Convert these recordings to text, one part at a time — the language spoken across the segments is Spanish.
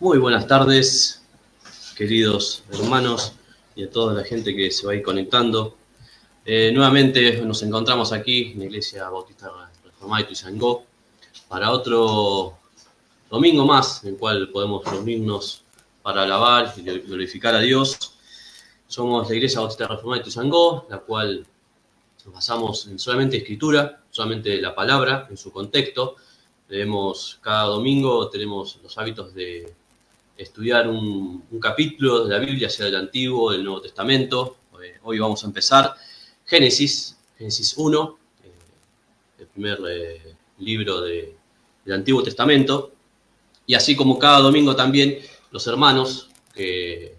Muy buenas tardes, queridos hermanos y a toda la gente que se va a ir conectando. Nuevamente nos encontramos aquí en la Iglesia Bautista Reformada de Ituzaingó para otro domingo más en el cual podemos reunirnos para alabar y glorificar a Dios. Somos la Iglesia Bautista Reformada de Ituzaingó, la cual nos basamos en solamente escritura, solamente la palabra en su contexto. Cada domingo tenemos los hábitos de estudiar un capítulo de la Biblia, sea del Antiguo o del Nuevo Testamento. Hoy vamos a empezar Génesis 1, el primer libro del Antiguo Testamento. Y así como cada domingo también los hermanos que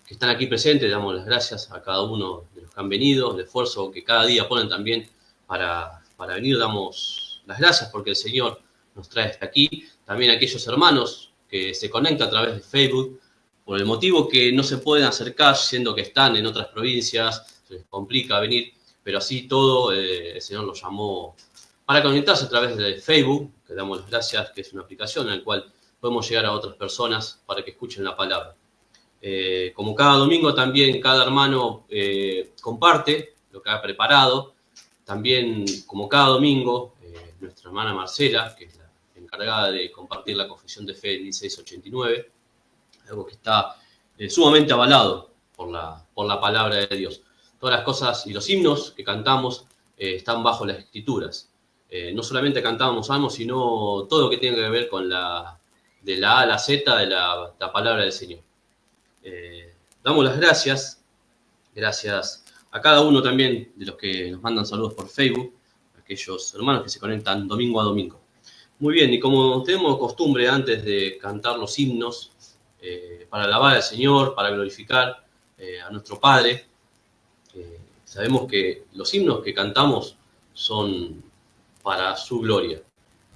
están aquí presentes, damos las gracias a cada uno de los que han venido, el esfuerzo que cada día ponen también para venir, damos las gracias porque el Señor nos trae hasta aquí. También a aquellos hermanos que se conectan a través de Facebook, por el motivo que no se pueden acercar, siendo que están en otras provincias, se les complica venir, pero así todo el Señor los llamó para conectarse a través de Facebook, que damos las gracias, que es una aplicación en la cual podemos llegar a otras personas para que escuchen la palabra. Como cada domingo también cada hermano comparte lo que ha preparado. También como cada domingo nuestra hermana Marcela, que es la encargada de compartir la confesión de fe 1689, algo que está sumamente avalado por la palabra de Dios. Todas las cosas y los himnos que cantamos están bajo las escrituras. No solamente cantamos salmos, sino todo lo que tiene que ver con de la A a la Z de la palabra del Señor. Damos las gracias a cada uno también de los que nos mandan saludos por Facebook, aquellos hermanos que se conectan domingo a domingo. Muy bien, y como tenemos costumbre antes de cantar los himnos, para alabar al Señor, para glorificar a nuestro Padre, sabemos que los himnos que cantamos son para su gloria.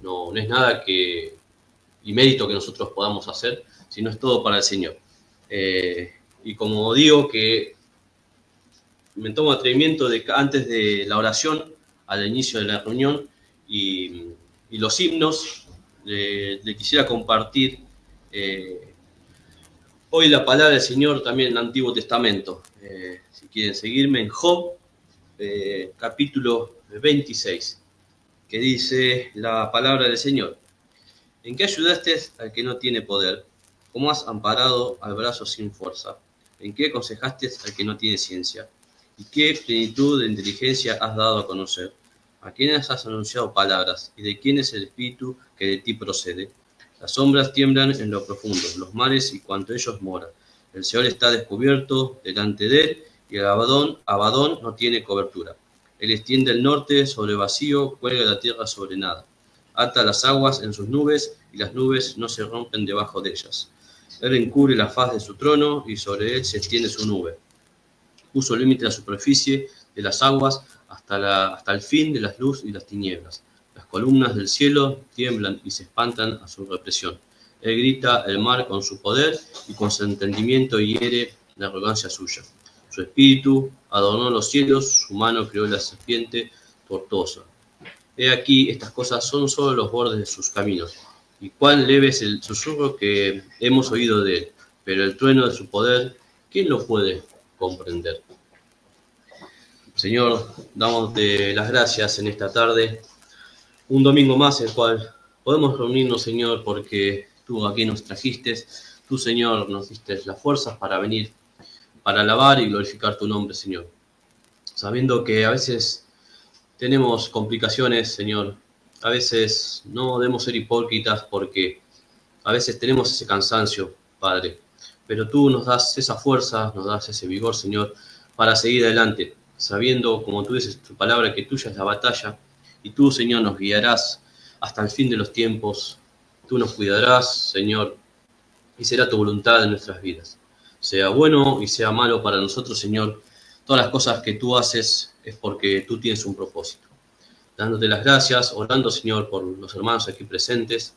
No es nada y mérito que nosotros podamos hacer, sino es todo para el Señor. Y como digo que me tomo atrevimiento de que antes de la oración, al inicio de la reunión, y los himnos, le quisiera compartir hoy la palabra del Señor también en el Antiguo Testamento. Si quieren seguirme en Job, capítulo 26, que dice la palabra del Señor. ¿En qué ayudaste al que no tiene poder? ¿Cómo has amparado al brazo sin fuerza? ¿En qué aconsejaste al que no tiene ciencia? ¿Y qué plenitud de inteligencia has dado a conocer? ¿A quiénes has anunciado palabras? ¿Y de quién es el espíritu que de ti procede? Las sombras tiemblan en lo profundo, los mares y cuanto ellos moran. El Seol está descubierto delante de él, y el Abadón no tiene cobertura. Él extiende el norte sobre vacío, cuelga la tierra sobre nada. Ata las aguas en sus nubes, y las nubes no se rompen debajo de ellas. Él encubre la faz de su trono, y sobre él se extiende su nube. Puso límite a la superficie de las aguas hasta el fin de las luz y las tinieblas. Las columnas del cielo tiemblan y se espantan a su represión. Él grita el mar con su poder y con su entendimiento hiere la arrogancia suya. Su espíritu adornó los cielos, su mano creó la serpiente tortuosa. He aquí, estas cosas son solo los bordes de sus caminos, y cuán leve es el susurro que hemos oído de él, pero el trueno de su poder, ¿quién lo puede comprender? Señor, damos-te las gracias en esta tarde, un domingo más el cual podemos reunirnos, Señor, porque tú aquí nos trajiste, tú, Señor, nos diste las fuerzas para venir, para alabar y glorificar tu nombre, Señor. Sabiendo que a veces tenemos complicaciones, Señor, a veces no debemos ser hipócritas porque a veces tenemos ese cansancio, Padre, pero tú nos das esa fuerza, nos das ese vigor, Señor, para seguir adelante, sabiendo, como tú dices en tu palabra, que tuya es la batalla, y tú, Señor, nos guiarás hasta el fin de los tiempos. Tú nos cuidarás, Señor, y será tu voluntad en nuestras vidas. Sea bueno y sea malo para nosotros, Señor, todas las cosas que tú haces es porque tú tienes un propósito. Dándote las gracias, orando, Señor, por los hermanos aquí presentes,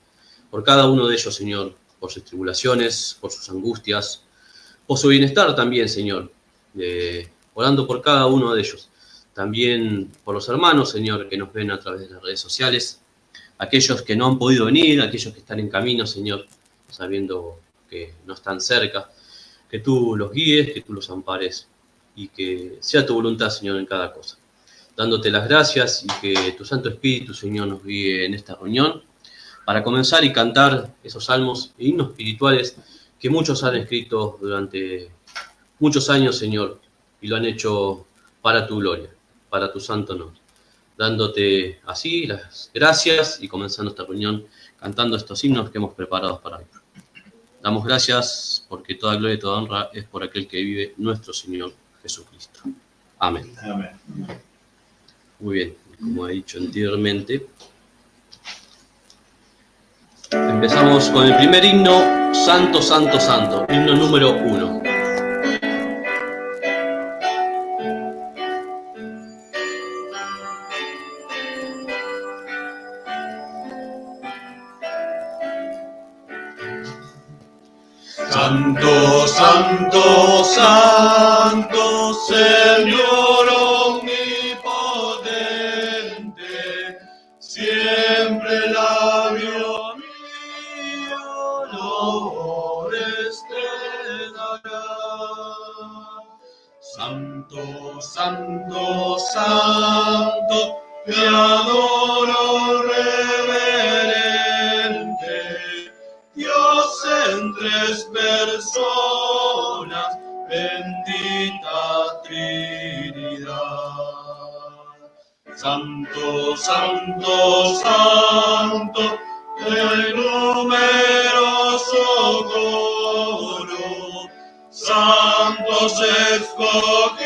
por cada uno de ellos, Señor, por sus tribulaciones, por sus angustias, por su bienestar también, Señor, orando por cada uno de ellos. También por los hermanos, Señor, que nos ven a través de las redes sociales, aquellos que no han podido venir, aquellos que están en camino, Señor, sabiendo que no están cerca, que tú los guíes, que tú los ampares y que sea tu voluntad, Señor, en cada cosa. Dándote las gracias y que tu Santo Espíritu, Señor, nos guíe en esta reunión para comenzar y cantar esos salmos e himnos espirituales que muchos han escrito durante muchos años, Señor, y lo han hecho para tu gloria, para tu santo nombre. Dándote así las gracias y comenzando esta reunión cantando estos himnos que hemos preparado para hoy. Damos gracias porque toda gloria y toda honra es por aquel que vive, nuestro Señor Jesucristo. Amén. Amén. Muy bien, como he dicho anteriormente, empezamos con el primer himno, Santo, Santo, Santo, himno número 1. Santo, Santo, Santo, Señor omnipotente, siempre labio mío loores te dará. Santo, Santo, Santo, te adoro reverente, Dios en tres personas, bendita Trinidad. Santo, Santo, Santo, el numeroso coro, santos escogidos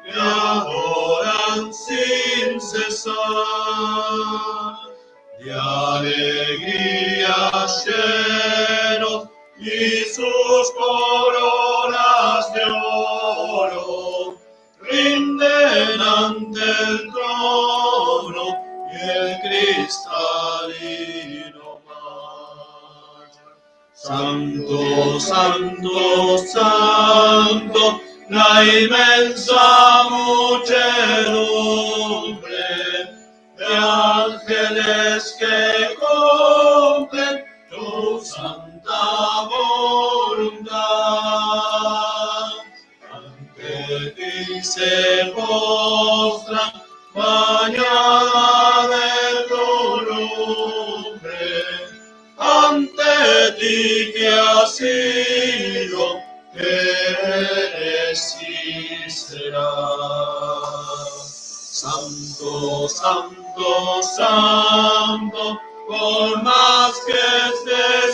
que adoran sin cesar. De alegría llenos y sus coronas de oro rinden ante el trono y el cristalino mar. Santo, Santo, Santo, la inmensa muchedumbre de ángeles que cumplen tu santa voluntad. Ante ti se postran, bañada de tu lumbre, ante ti que has sido, que eres y serás. Santo, Santo, Santo, por más que estés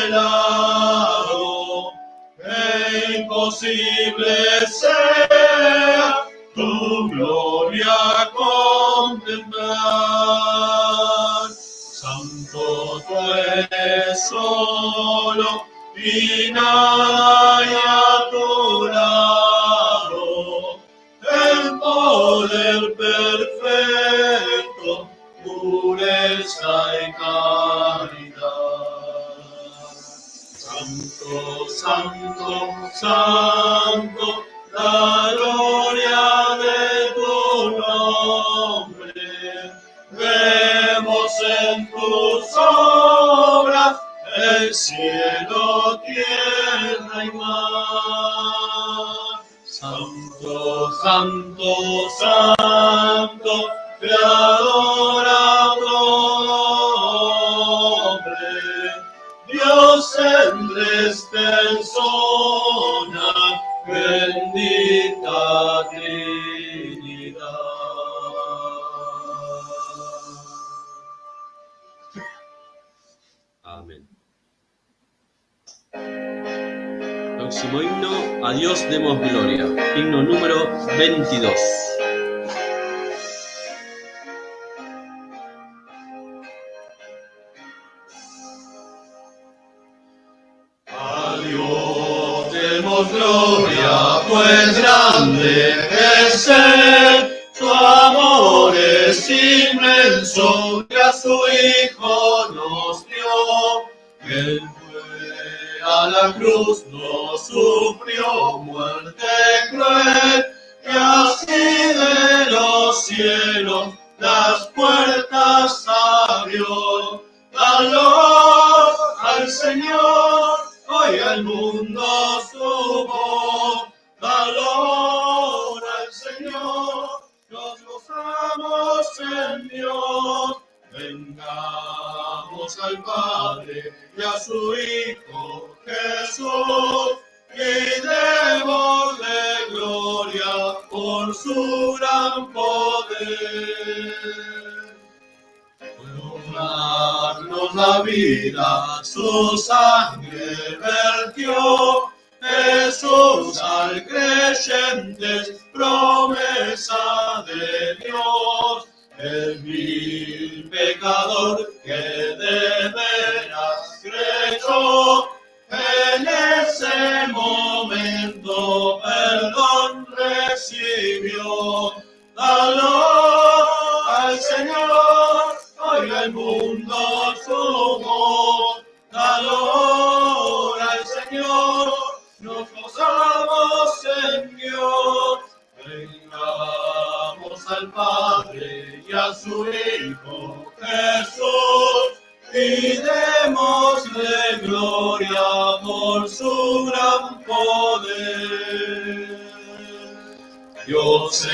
velado, que imposible sea tu gloria contemplar. Santo, tú eres solo y nada hay a tu lado, el poder perfecto, pureza y caridad. Santo, Santo, Santo, la gloria de tu nombre, vemos en tus obras el cielo, tierra y mar. Santo, Santo, Santo, te adora todo hombre, Dios en tres personas, bendita Trinidad. Amén. Próximo himno, a Dios demos gloria, himno número 22. A Dios demos gloria, pues grande es Él, su amor es inmenso, que a su Hijo nos dio. Él fue a la cruz, no sufrió muerte cruel, y así de los cielos las puertas abrió. Valor al Señor. Tengamos al Padre y a su Hijo Jesús, y démosle gloria por su gran poder. Por darnos la vida, su sangre vertió. Jesús al creyente es promesa de Dios. El vil pecador que de veras creyó, en ese momento perdón recibió. Dalo al Señor, oiga el mundo su voz. Dalo al Señor, nos gozamos en Dios. Vengamos al Padre y a su Hijo Jesús, y démosle gloria por su gran poder. Dios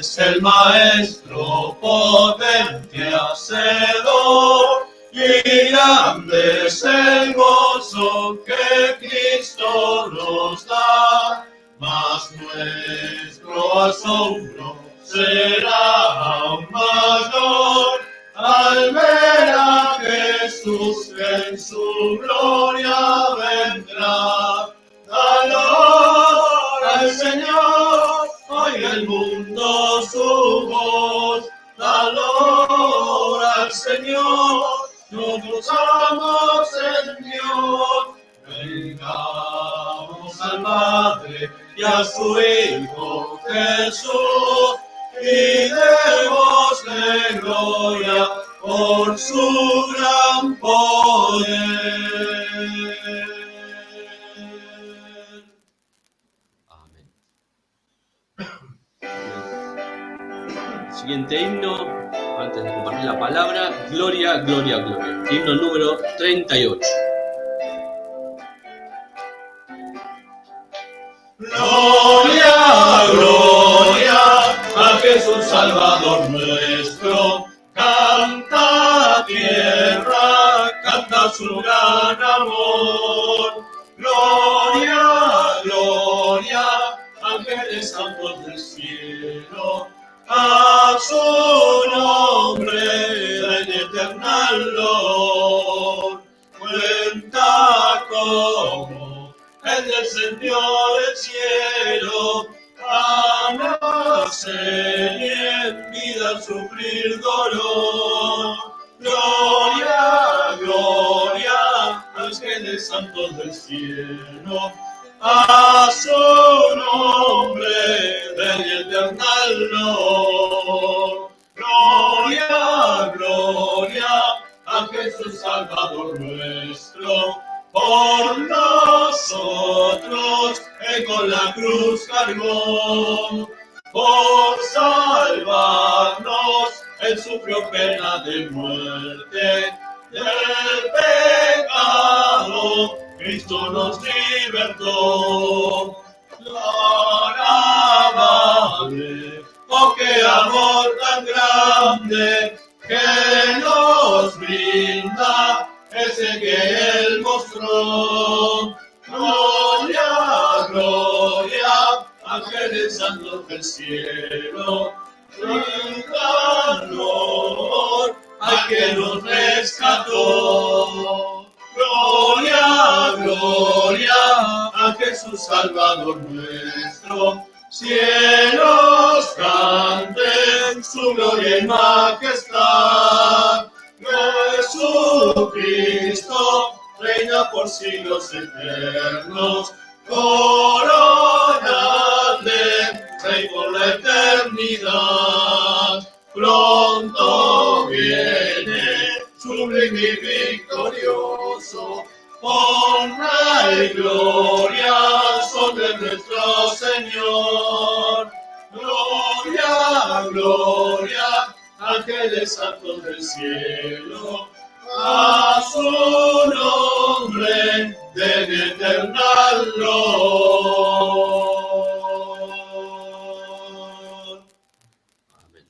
es el Maestro potente hacedor, y grande es el gozo que Cristo nos da, mas nuestro asombro será aún mayor al ver a Jesús que en su gloria vendrá. Valor al Señor, oiga el mundo su voz. Valor al Señor, nos gozamos en Dios. Vengamos al Padre y a su Hijo Jesús, y démosle gloria por su gran poder. Amén. Siguiente himno, antes de compartir la palabra, Gloria, Gloria, Gloria. Himno número 38. Gloria, gloria a Jesús Salvador nuestro. Canta tierra, canta su gran amor. Gloria, gloria, ángeles santos del cielo, a su nombre en eternal Lord. Cuenta cómo Él descendió del cielo a nacer y en vida sufrir dolor. Gloria, gloria, ángeles santos del cielo, a su nombre ven y eternal Lord. Gloria, gloria a Jesús Salvador nuestro, por nosotros Él con la cruz cargó. Por salvarnos Él sufrió pena de muerte. Del pecado Cristo nos libertó. Alabable, oh qué amor tan grande que nos brinda ese que Él mostró. Gloria, gloria, ángeles santos del cielo, brindan honor al que nos rescató. Gloria, gloria a Jesús Salvador nuestro. Cielos canten su gloria y majestad. Jesucristo reina por siglos eternos. Coronadle, Rey por la eternidad. Pronto viene, sublime y victorioso. Honra y gloria son de nuestro Señor. Gloria, gloria, ángeles santos del cielo, a su nombre den eternal Lord. Amén.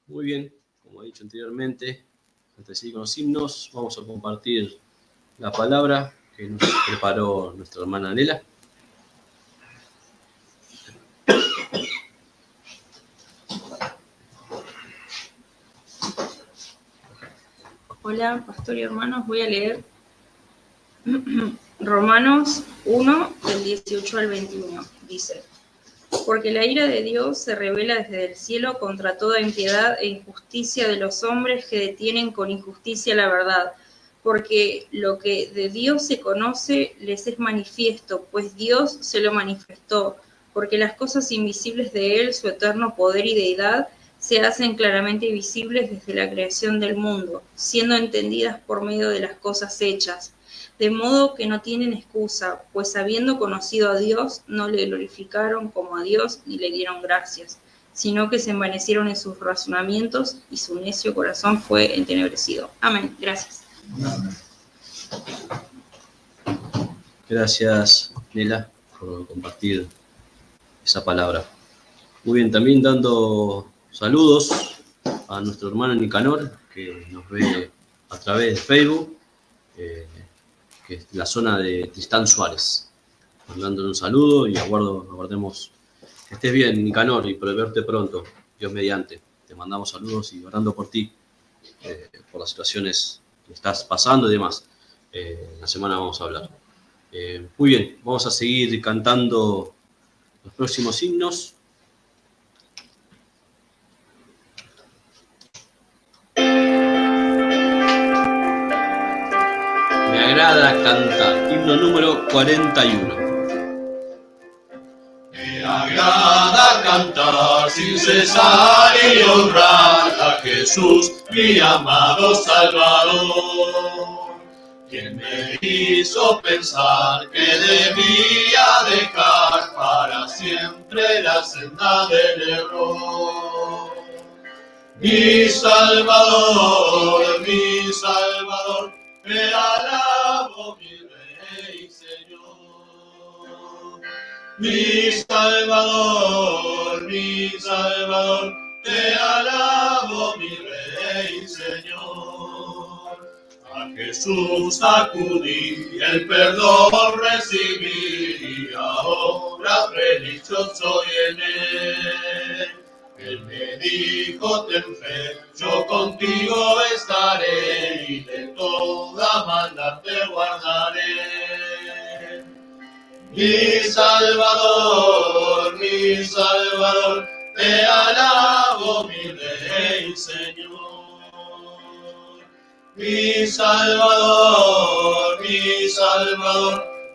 Muy bien, como he dicho anteriormente. posteriormente, antes de seguir con los himnos, vamos a compartir la palabra que nos preparó nuestra hermana Nela. Hola, pastor y hermanos, voy a leer Romanos 1, del 18 al 21. Dice: porque la ira de Dios se revela desde el cielo contra toda impiedad e injusticia de los hombres que detienen con injusticia la verdad, porque lo que de Dios se conoce les es manifiesto, pues Dios se lo manifestó, porque las cosas invisibles de Él, su eterno poder y deidad, se hacen claramente visibles desde la creación del mundo, siendo entendidas por medio de las cosas hechas, de modo que no tienen excusa, pues habiendo conocido a Dios, no le glorificaron como a Dios ni le dieron gracias, sino que se envanecieron en sus razonamientos y su necio corazón fue entenebrecido. Amén. Gracias. Gracias, Nela, por compartir esa palabra. Muy bien, también dando saludos a nuestro hermano Nicanor, que nos ve a través de Facebook, que es la zona de Tristán Suárez. Mandándole un saludo y aguardemos que estés bien, Nicanor, y por verte pronto, Dios mediante. Te mandamos saludos y orando por ti, por las situaciones que estás pasando y demás. La semana vamos a hablar. Muy bien, vamos a seguir cantando los próximos himnos. Me agrada cantar. Himno número 41. Me agrada cantar sin cesar y honrar a Jesús, mi amado Salvador, quien me hizo pensar que debía dejar para siempre la senda del error. Mi Salvador, te alabo, mi Rey, Señor. Mi Salvador, te alabo, mi Rey, Señor. A Jesús acudí, el perdón recibí, y ahora feliz yo soy en él. Él me dijo, ten fe, yo contigo estaré, y de toda maldad te guardaré. Mi Salvador, te alabo, mi Rey, Señor. Mi Salvador,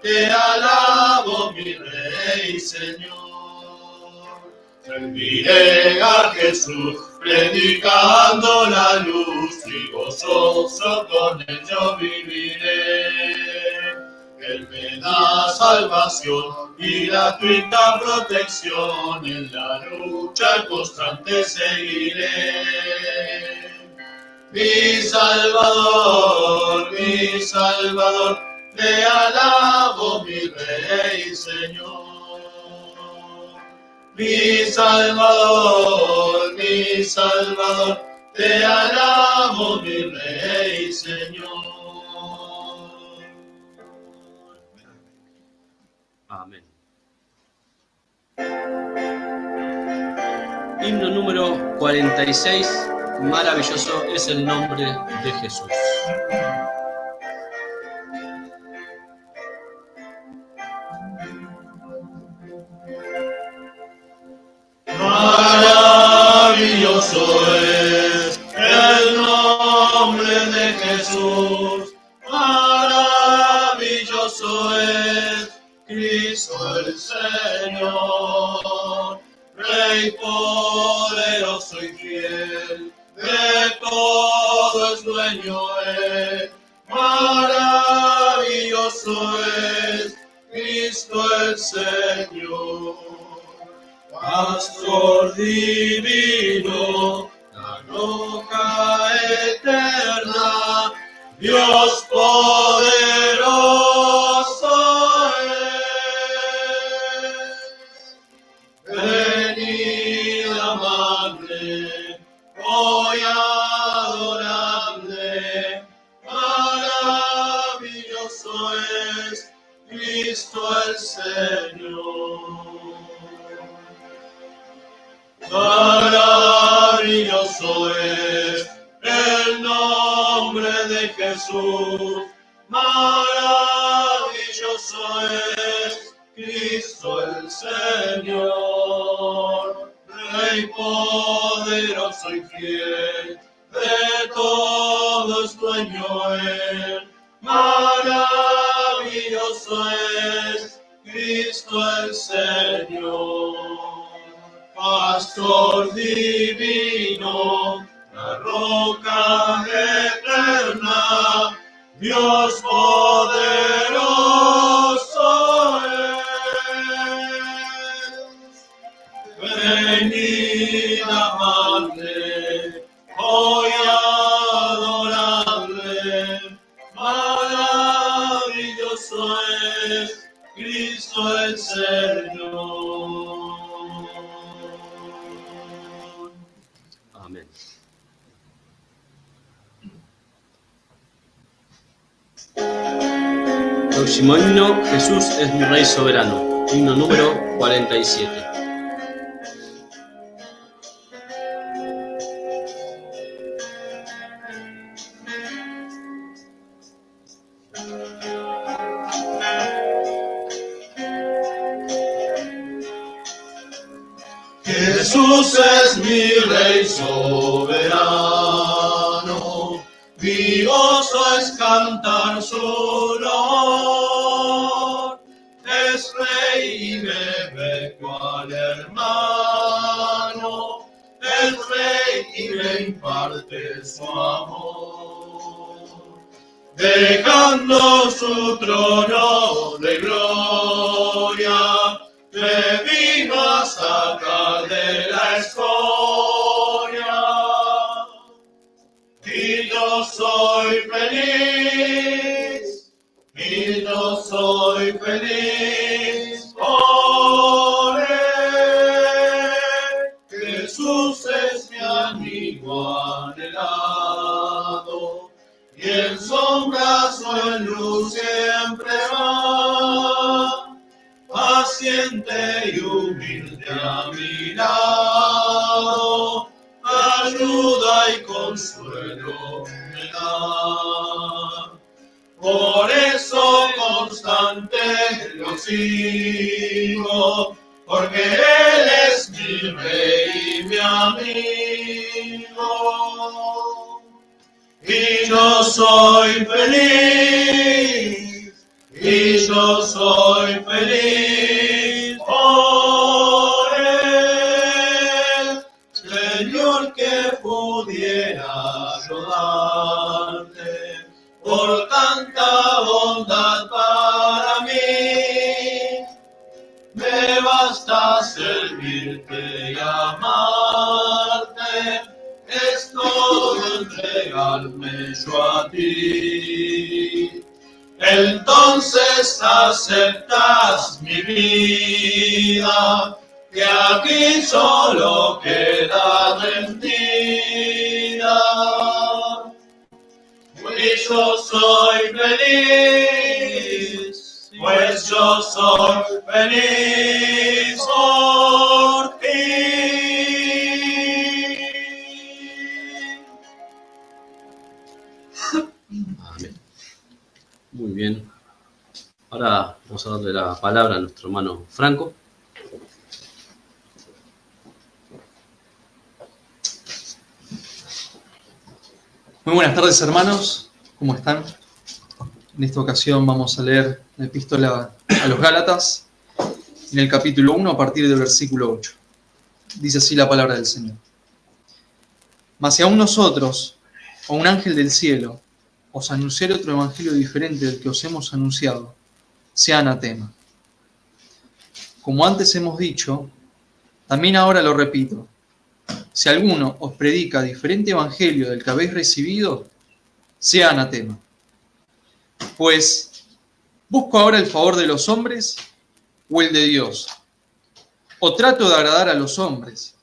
te alabo, mi Rey, Señor. Serviré a Jesús, predicando la luz, y gozoso con él yo viviré. Él me da salvación y gratuita protección, en la lucha constante seguiré. Mi Salvador, te alabo, mi Rey, Señor. Mi Salvador, te alabo, mi Rey, Señor. Amén. Himno número 46. Maravilloso es el nombre de Jesús. Maravilloso es el nombre de Jesús, maravilloso es Cristo el Señor, Rey poderoso y fiel, de todo es dueño él. Maravilloso es Cristo el Señor. Pastor divino, la roca eterna, Dios poderoso es. Venid amable, hoy a Señor. Maravilloso es el nombre de Jesús. Maravilloso es Cristo el Señor. Rey poderoso y fiel, de todo es dueño Él. Maravilloso es Cristo el Señor. Pastor divino, la roca eterna, Dios poderoso es. Venid amarle, hoy adorarle, maravilloso es Cristo el Señor. Amén. Próximo himno, Jesús es mi Rey soberano. Himno número 47. Jesús es mi Rey soberano, mi gozo es cantar su honor. Es Rey y me ve cual hermano, es Rey y me imparte su amor. Dejando su trono de gloria, me vino a sacar de la escoria, y yo soy feliz, y yo soy feliz por él. Jesús es mi amigo anhelado, y en sombras o en luz siempre va. Paciente y humilde a mi lado, ayuda y consuelo me da. Por eso constante lo sigo, porque Él es mi Rey y mi amigo. Y yo soy feliz, y yo soy feliz por él. Señor, que pudiera ayudarte por tanta bondad para mí. Me basta servirte y amarte, es todo entregarme yo a ti. Entonces aceptas mi vida, que aquí solo queda rendida. Pues yo soy feliz, pues yo soy feliz por ti. Amén. Muy bien. Ahora vamos a darle la palabra a nuestro hermano Franco. Muy buenas tardes, hermanos. ¿Cómo están? En esta ocasión vamos a leer la epístola a los Gálatas, en el capítulo 1, a partir del versículo 8. Dice así la palabra del Señor. Mas si aún nosotros, o un ángel del cielo, os anunciare otro evangelio diferente del que os hemos anunciado, sea anatema. Como antes hemos dicho, también ahora lo repito. Si alguno os predica diferente evangelio del que habéis recibido, sea anatema. Pues, ¿busco ahora el favor de los hombres o el de Dios? ¿O trato de agradar a los hombres?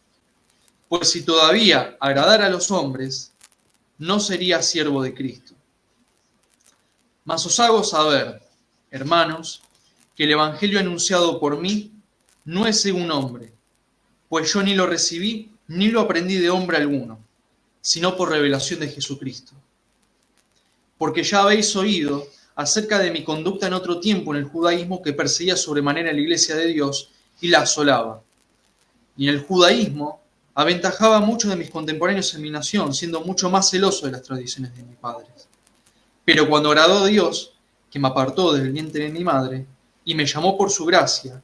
Pues si todavía agradara a los hombres, no sería siervo de Cristo. Mas os hago saber, hermanos, que que el evangelio anunciado por mí no es según hombre, pues yo ni lo recibí ni lo aprendí de hombre alguno, sino por revelación de Jesucristo. Porque ya habéis oído acerca de mi conducta en otro tiempo en el judaísmo, que perseguía sobremanera la iglesia de Dios y la asolaba. Y en el judaísmo aventajaba a muchos de mis contemporáneos en mi nación, siendo mucho más celoso de las tradiciones de mis padres. Pero cuando agradó a Dios, que me apartó del vientre de mi madre, y me llamó por su gracia,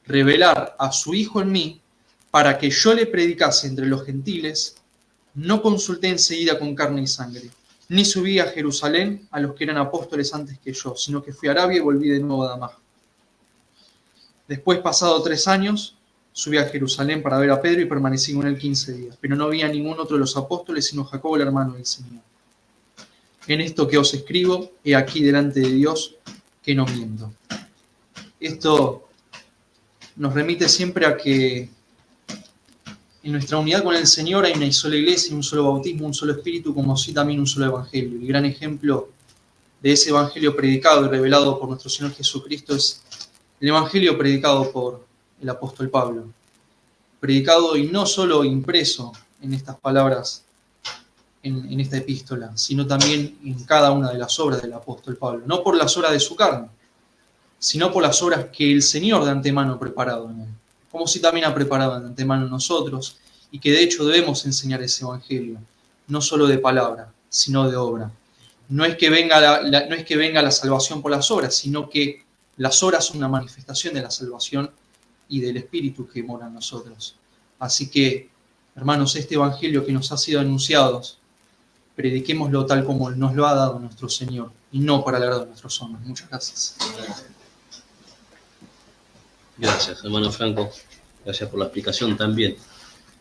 revelar a su Hijo en mí, para que yo le predicase entre los gentiles, no consulté enseguida con carne y sangre, ni subí a Jerusalén a los que eran apóstoles antes que yo, sino que fui a Arabia y volví de nuevo a Damasco. Después, pasado 3 años, subí a Jerusalén para ver a Pedro y permanecí con él 15 días, pero no vi a ningún otro de los apóstoles, sino Jacobo, el hermano del Señor. En esto que os escribo, he aquí delante de Dios que no miento. Esto nos remite siempre a que en nuestra unidad con el Señor hay una sola iglesia, un solo bautismo, un solo espíritu, como así también un solo evangelio. El gran ejemplo de ese evangelio predicado y revelado por nuestro Señor Jesucristo es el evangelio predicado por el apóstol Pablo. Predicado y no solo impreso en estas palabras, en esta epístola, sino también en cada una de las obras del apóstol Pablo. No por las obras de su carne, sino por las obras que el Señor de antemano ha preparado en él. Como si también ha preparado de antemano nosotros, y que de hecho debemos enseñar ese evangelio, no solo de palabra, sino de obra. No es que venga la salvación por las obras, sino que las obras son una manifestación de la salvación y del Espíritu que mora en nosotros. Así que, hermanos, este evangelio que nos ha sido anunciado, prediquémoslo tal como nos lo ha dado nuestro Señor, y no para el agrado de nuestros hombres. Muchas gracias. Gracias, hermano Franco. Gracias por la explicación también.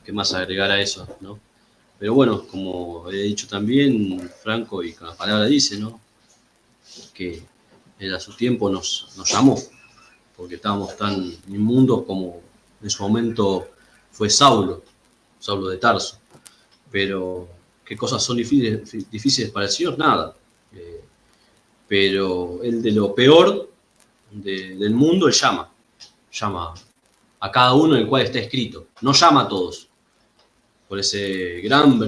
¿Qué más agregar a eso, no? Pero bueno, como he dicho también, Franco, y con la palabra dice, ¿no? Que él a su tiempo nos llamó, porque estábamos tan inmundos como en su momento fue Saulo de Tarso. Pero, ¿qué cosas son difíciles para el Señor? Nada. Pero él de lo peor del mundo, él llama a cada uno en el cual está escrito, no llama a todos. Por ese gran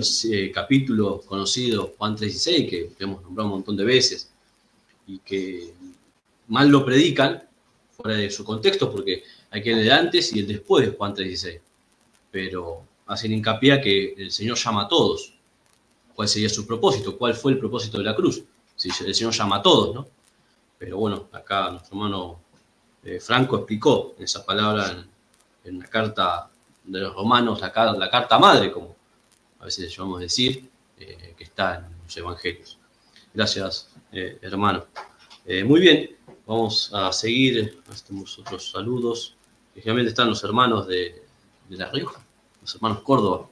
capítulo conocido, Juan 3:16, que hemos nombrado un montón de veces, y que mal lo predican, fuera de su contexto, porque hay que leer el antes y el después de Juan 3:16. Pero hacen hincapié a que el Señor llama a todos. ¿Cuál sería su propósito? ¿Cuál fue el propósito de la cruz? Si el Señor llama a todos, ¿no? Pero bueno, acá nuestro hermano Franco explicó esa palabra en la carta de los romanos, la carta madre, como a veces llamamos a decir, que está en los evangelios. Gracias, hermano. Muy bien, vamos a seguir. Hacemos otros saludos. Generalmente están los hermanos de La Rioja, los hermanos Córdoba,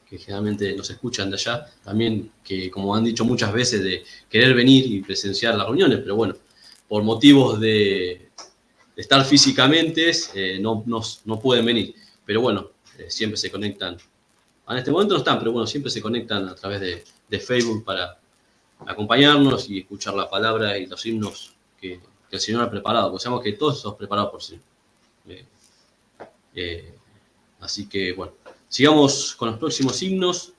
que generalmente nos escuchan de allá. También, que como han dicho muchas veces, de querer venir y presenciar las reuniones, pero bueno, por motivos de estar físicamente, no pueden venir. Pero bueno, siempre se conectan. En este momento no están, pero bueno, siempre se conectan a través de Facebook para acompañarnos y escuchar la palabra y los himnos que el Señor ha preparado. Porque sabemos que todos somos preparados por sí. Así que bueno, sigamos con los próximos himnos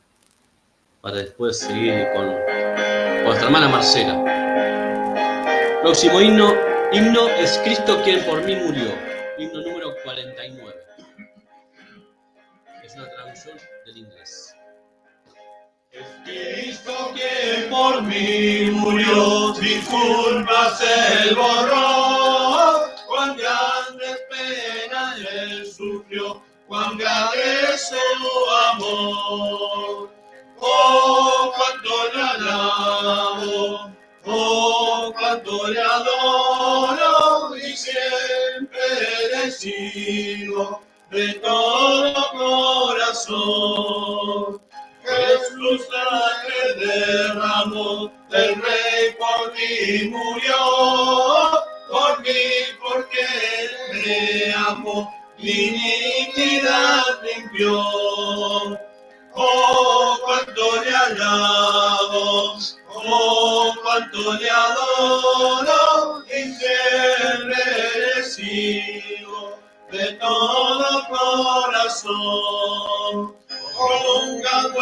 para después seguir con nuestra hermana Marcela. Próximo himno es Cristo quien por mí murió, himno número 49. Es una traducción del inglés. Es Cristo quien por mí murió, mis culpas él borró, cuán grandes penas él sufrió, cuán grande es su amor. Oh, cuánto le alabo, oh, cuánto le adoro, y siempre le sigo de todo corazón. Jesús sangre derramó, el Rey por mí murió, por mí porque me amó, mi iniquidad limpió. Oh, cuánto le alabo, oh, cuánto le adoro, y siempre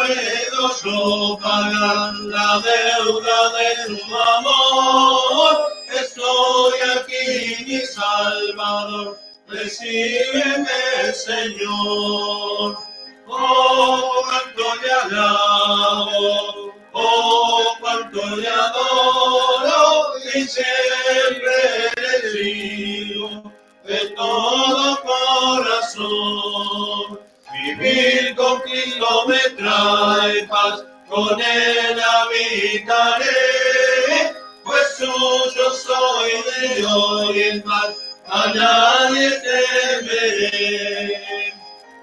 puedo yo pagar la deuda de tu amor. Estoy aquí, mi Salvador, recíbeme, Señor. Oh, cuánto le alabo, oh, cuánto le adoro, y siempre le digo de todo corazón. Vivir con Cristo me trae paz, con Él habitaré, pues suyo soy de Dios y en más a nadie temeré.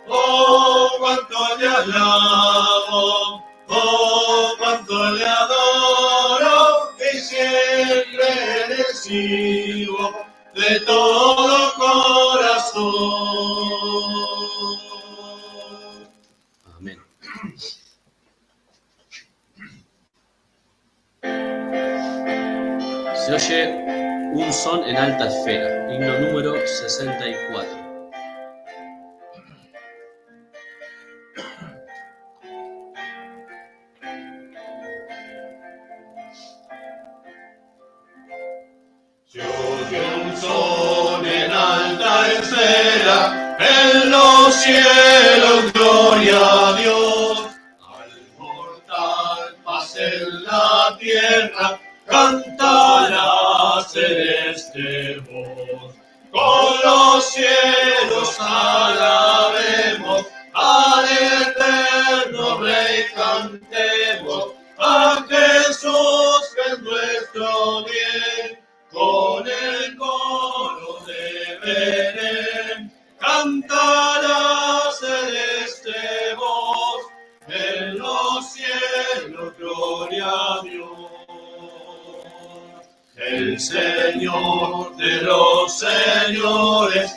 Oh, cuánto le alabo, oh, cuánto le adoro, y siempre le sigo de todo corazón. Amén. Se oye un son en alta esfera, himno número 64. Se oye un son en alta esfera, en los cielos, gloria a Dios. Al mortal paz en la tierra, cantará celeste voz. Con los cielos alabemos, al eterno Rey cantemos, a Jesús que es nuestro bien. Con el coro de Belén cantará celeste voz, en los cielos gloria a Dios. El Señor de los señores,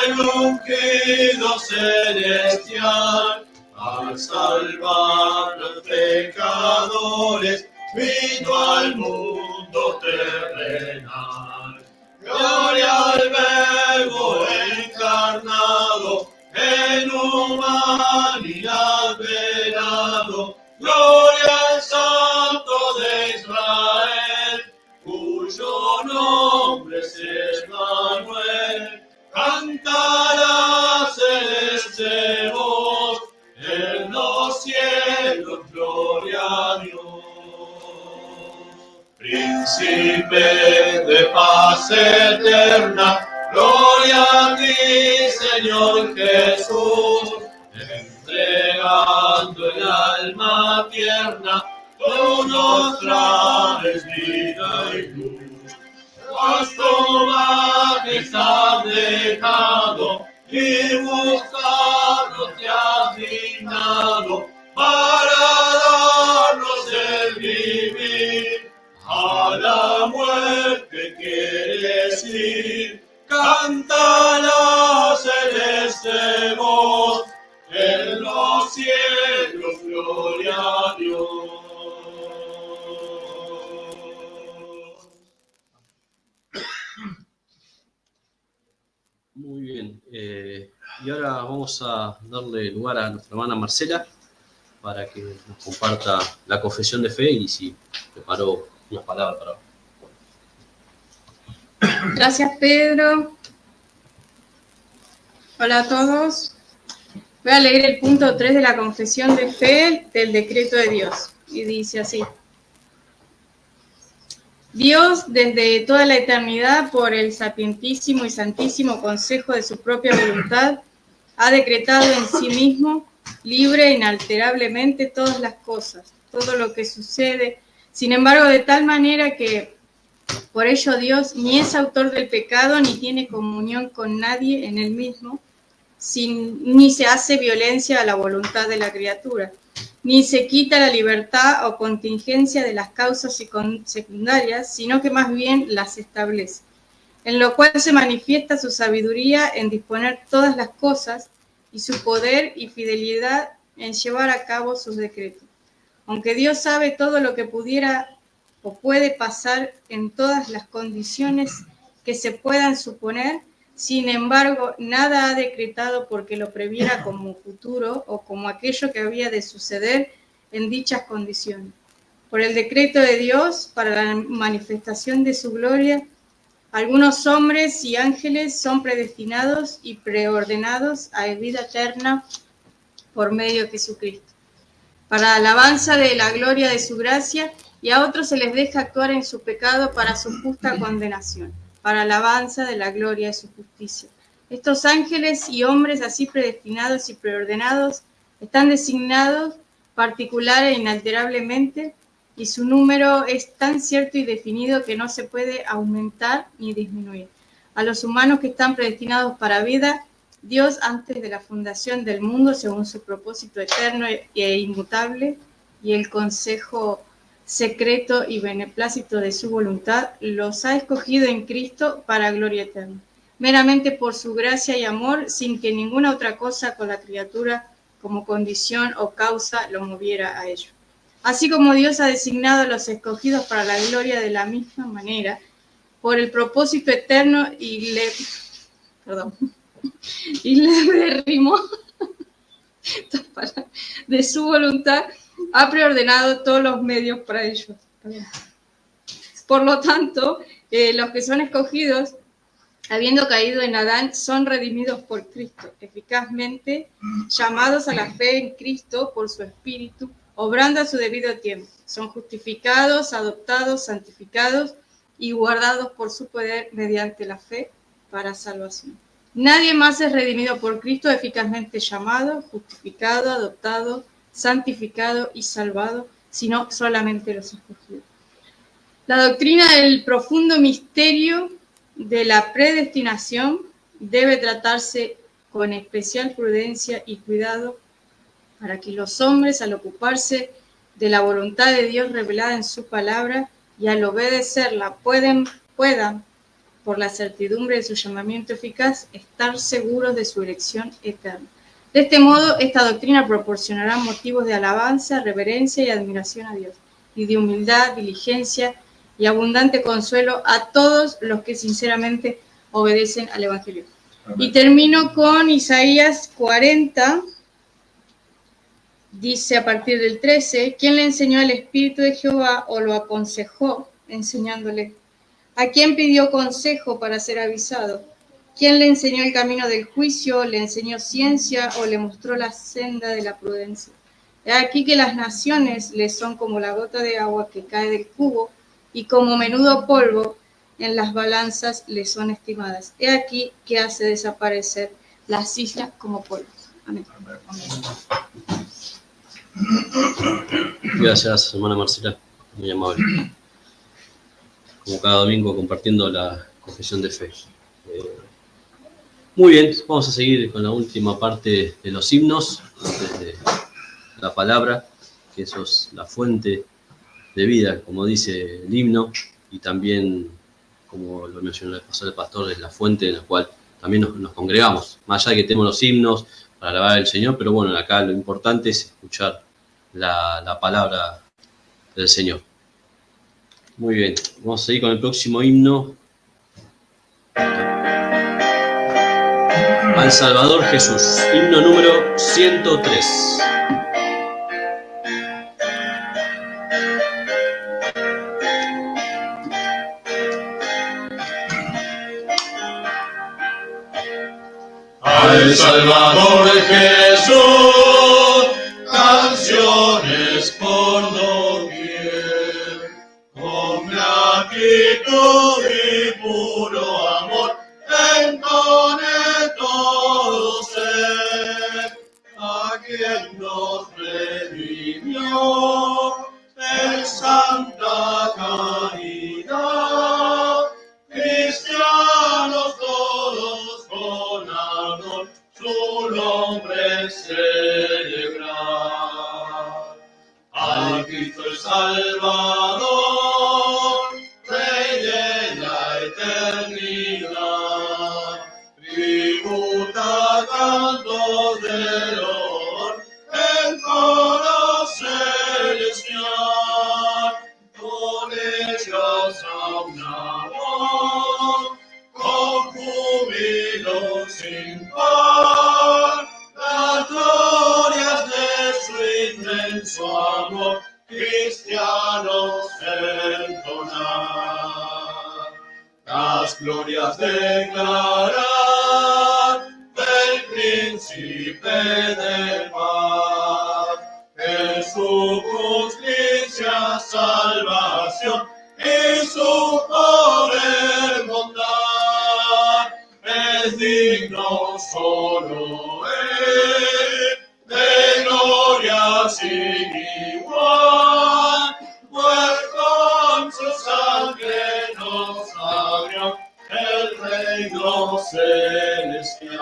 el ungido celestial, al salvar a los pecadores, vino al mundo terrenal. Gloria al Verbo encarnado, en humanidad velado. Gloria al Santo de Israel, cuyo nombre es Emmanuel. Cantará celeste voz, en los cielos, gloria a Dios. Príncipe de paz eterna, gloria a ti, Señor Jesús, entregando el alma tierna, tú nos traes vida y luz. Mas tu majestad dejado y buscarnos te has dignado para darnos el vivir. A la muerte quieres ir, canta la celeste voz, en los cielos gloria a Dios. Muy bien. Y ahora vamos a darle lugar a nuestra hermana Marcela para que nos comparta la confesión de fe y si preparó unas palabras para... Gracias, Pedro. Hola a todos. Voy a leer el punto 3 de la confesión de fe del decreto de Dios. Y dice así. Dios, desde toda la eternidad, por el sapientísimo y santísimo consejo de su propia voluntad, ha decretado en sí mismo, libre e inalterablemente, todas las cosas, todo lo que sucede. Sin embargo, de tal manera que por ello Dios ni es autor del pecado, ni tiene comunión con nadie en él mismo, ni se hace violencia a la voluntad de la criatura, ni se quita la libertad o contingencia de las causas secundarias, sino que más bien las establece, en lo cual se manifiesta su sabiduría en disponer todas las cosas y su poder y fidelidad en llevar a cabo sus decretos. Aunque Dios sabe todo lo que pudiera o puede pasar en todas las condiciones que se puedan suponer, Sin embargo, nada ha decretado porque lo previera como futuro o como aquello que había de suceder en dichas condiciones. Por el decreto de Dios, para la manifestación de su gloria, algunos hombres y ángeles son predestinados y preordenados a vida eterna por medio de Jesucristo, para alabanza de la gloria de su gracia, y a otros se les deja actuar en su pecado para su justa condenación, para alabanza de la gloria de su justicia. Estos ángeles y hombres así predestinados y preordenados están designados particular e inalterablemente, y su número es tan cierto y definido que no se puede aumentar ni disminuir. A los humanos que están predestinados para vida, Dios, antes de la fundación del mundo, según su propósito eterno e inmutable, y el consejo secreto y beneplácito de su voluntad, los ha escogido en Cristo para gloria eterna, meramente por su gracia y amor, sin que ninguna otra cosa con la criatura como condición o causa lo moviera a ello. Así como Dios ha designado a los escogidos para la gloria de la misma manera, por el propósito eterno y derrimó de su voluntad, ha preordenado todos los medios para ello. Por lo tanto, los que son escogidos, habiendo caído en Adán, son redimidos por Cristo, eficazmente llamados a la fe en Cristo por su Espíritu, obrando a su debido tiempo. Son justificados, adoptados, santificados y guardados por su poder mediante la fe para salvación. Nadie más es redimido por Cristo, eficazmente llamado, justificado, adoptado, santificado y salvado, sino solamente los escogidos. La doctrina del profundo misterio de la predestinación debe tratarse con especial prudencia y cuidado para que los hombres, al ocuparse de la voluntad de Dios revelada en su palabra y al obedecerla, puedan, por la certidumbre de su llamamiento eficaz, estar seguros de su elección eterna. De este modo, esta doctrina proporcionará motivos de alabanza, reverencia y admiración a Dios, y de humildad, diligencia y abundante consuelo a todos los que sinceramente obedecen al Evangelio. Amén. Y termino con Isaías 40, dice a partir del 13, ¿quién le enseñó el Espíritu de Jehová o lo aconsejó enseñándole? ¿A quién pidió consejo para ser avisado? ¿Quién le enseñó el camino del juicio, le enseñó ciencia o le mostró la senda de la prudencia? He aquí que las naciones le son como la gota de agua que cae del cubo y como menudo polvo en las balanzas le son estimadas. He aquí que hace desaparecer las islas como polvo. Amén. Gracias, hermana Marcela, muy amable. Como cada domingo compartiendo la confesión de fe. Muy bien, vamos a seguir con la última parte de los himnos, desde la palabra, que eso es la fuente de vida, como dice el himno, y también, como lo mencionó el pastor, es la fuente en la cual también nos congregamos. Más allá de que tenemos los himnos para alabar al Señor, pero bueno, acá lo importante es escuchar la palabra del Señor. Muy bien, vamos a seguir con el próximo himno. Al Salvador Jesús, himno número 103. Al Salvador Jesús, canciones por doquier, con gratitud y puro amor, entone todo ser, a quien nos redimió en santa caridad, cristianos todos con amor, su nombre celebrar. Al Cristo el Salvador, Rey de la eternidad, tributa cantos de honor en coro celestial, con ellos a una voz, con júbilo sin par, las glorias de su inmenso amor, cristianos entonar. Las glorias declarar del príncipe de paz, en su justicia salvación y su poder bondad, es digno solo él de gloria sin igual, pues con su sangre nos abrió el reino celestial.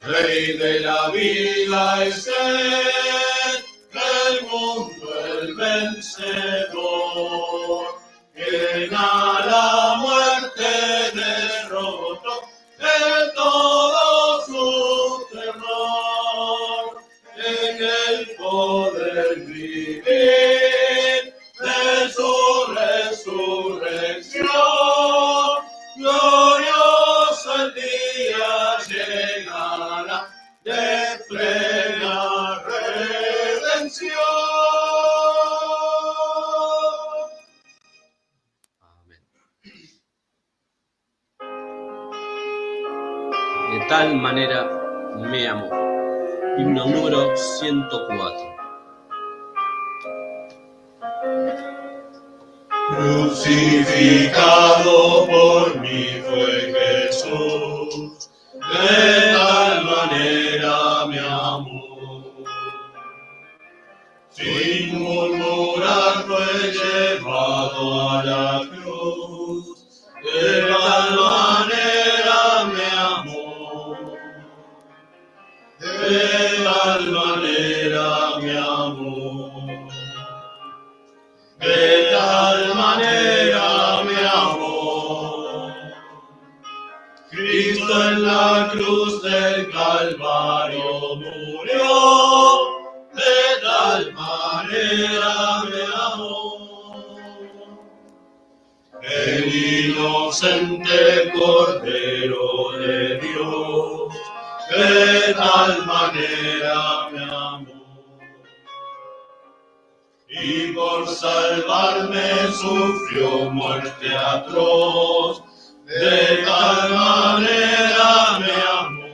Rey de la vida es él, del mundo el vencedor, quien a la muerte derrotó de todo su terror, en el poder vivir de su resurrección, glorioso el día llegará de plena redención. Amén. De tal manera me amó. Himno número 104. Crucificado por mí fue Jesús, de tal manera me amó. Sin murmurar fue llevado a la cruz, de tal manera me amó. De tal manera me amó. De tal manera me amó. Cristo en la cruz del Calvario murió, de tal manera me amó. El inocente Cordero de Dios, de tal manera me amó. Y por salvarme sufrió muerte atroz, de tal manera me amó.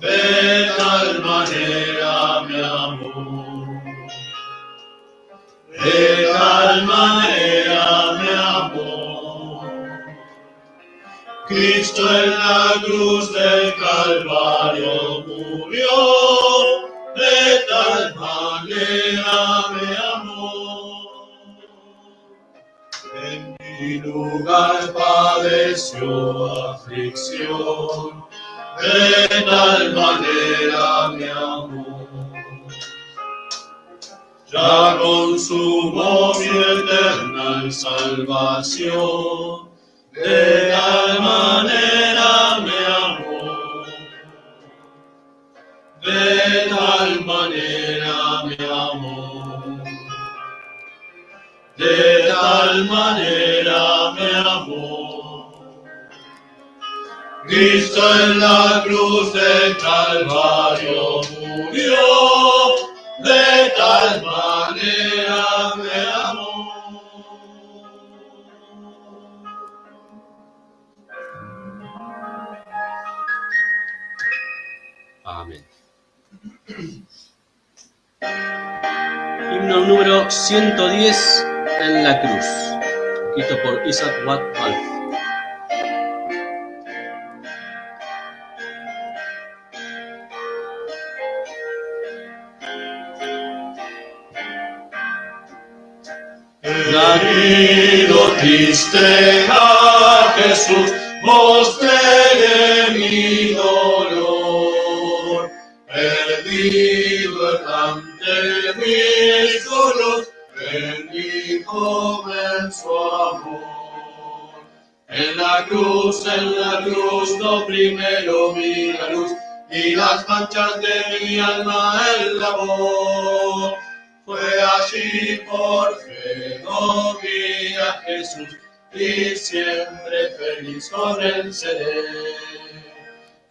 De tal manera me amó. De tal manera me amó. Cristo en la cruz del Calvario murió, de tal manera me amó. En mi lugar padeció aflicción, de tal manera me amó. Ya consumó mi eterna salvación, de tal manera me amó. De tal manera me amó. De tal manera me amó. Cristo en la cruz del Calvario murió, de tal manera me amó. Amén. Himno número 110, en la cruz, escrito por Isaac Wat Alf. Herido triste a Jesús, mostré mi dolor, perdido ante mis solos, bendijo en su amor. En la cruz, no primero vi la luz, y las manchas de mi alma él lavó. Fue allí por fe, no vi a Jesús, y siempre feliz con él seré.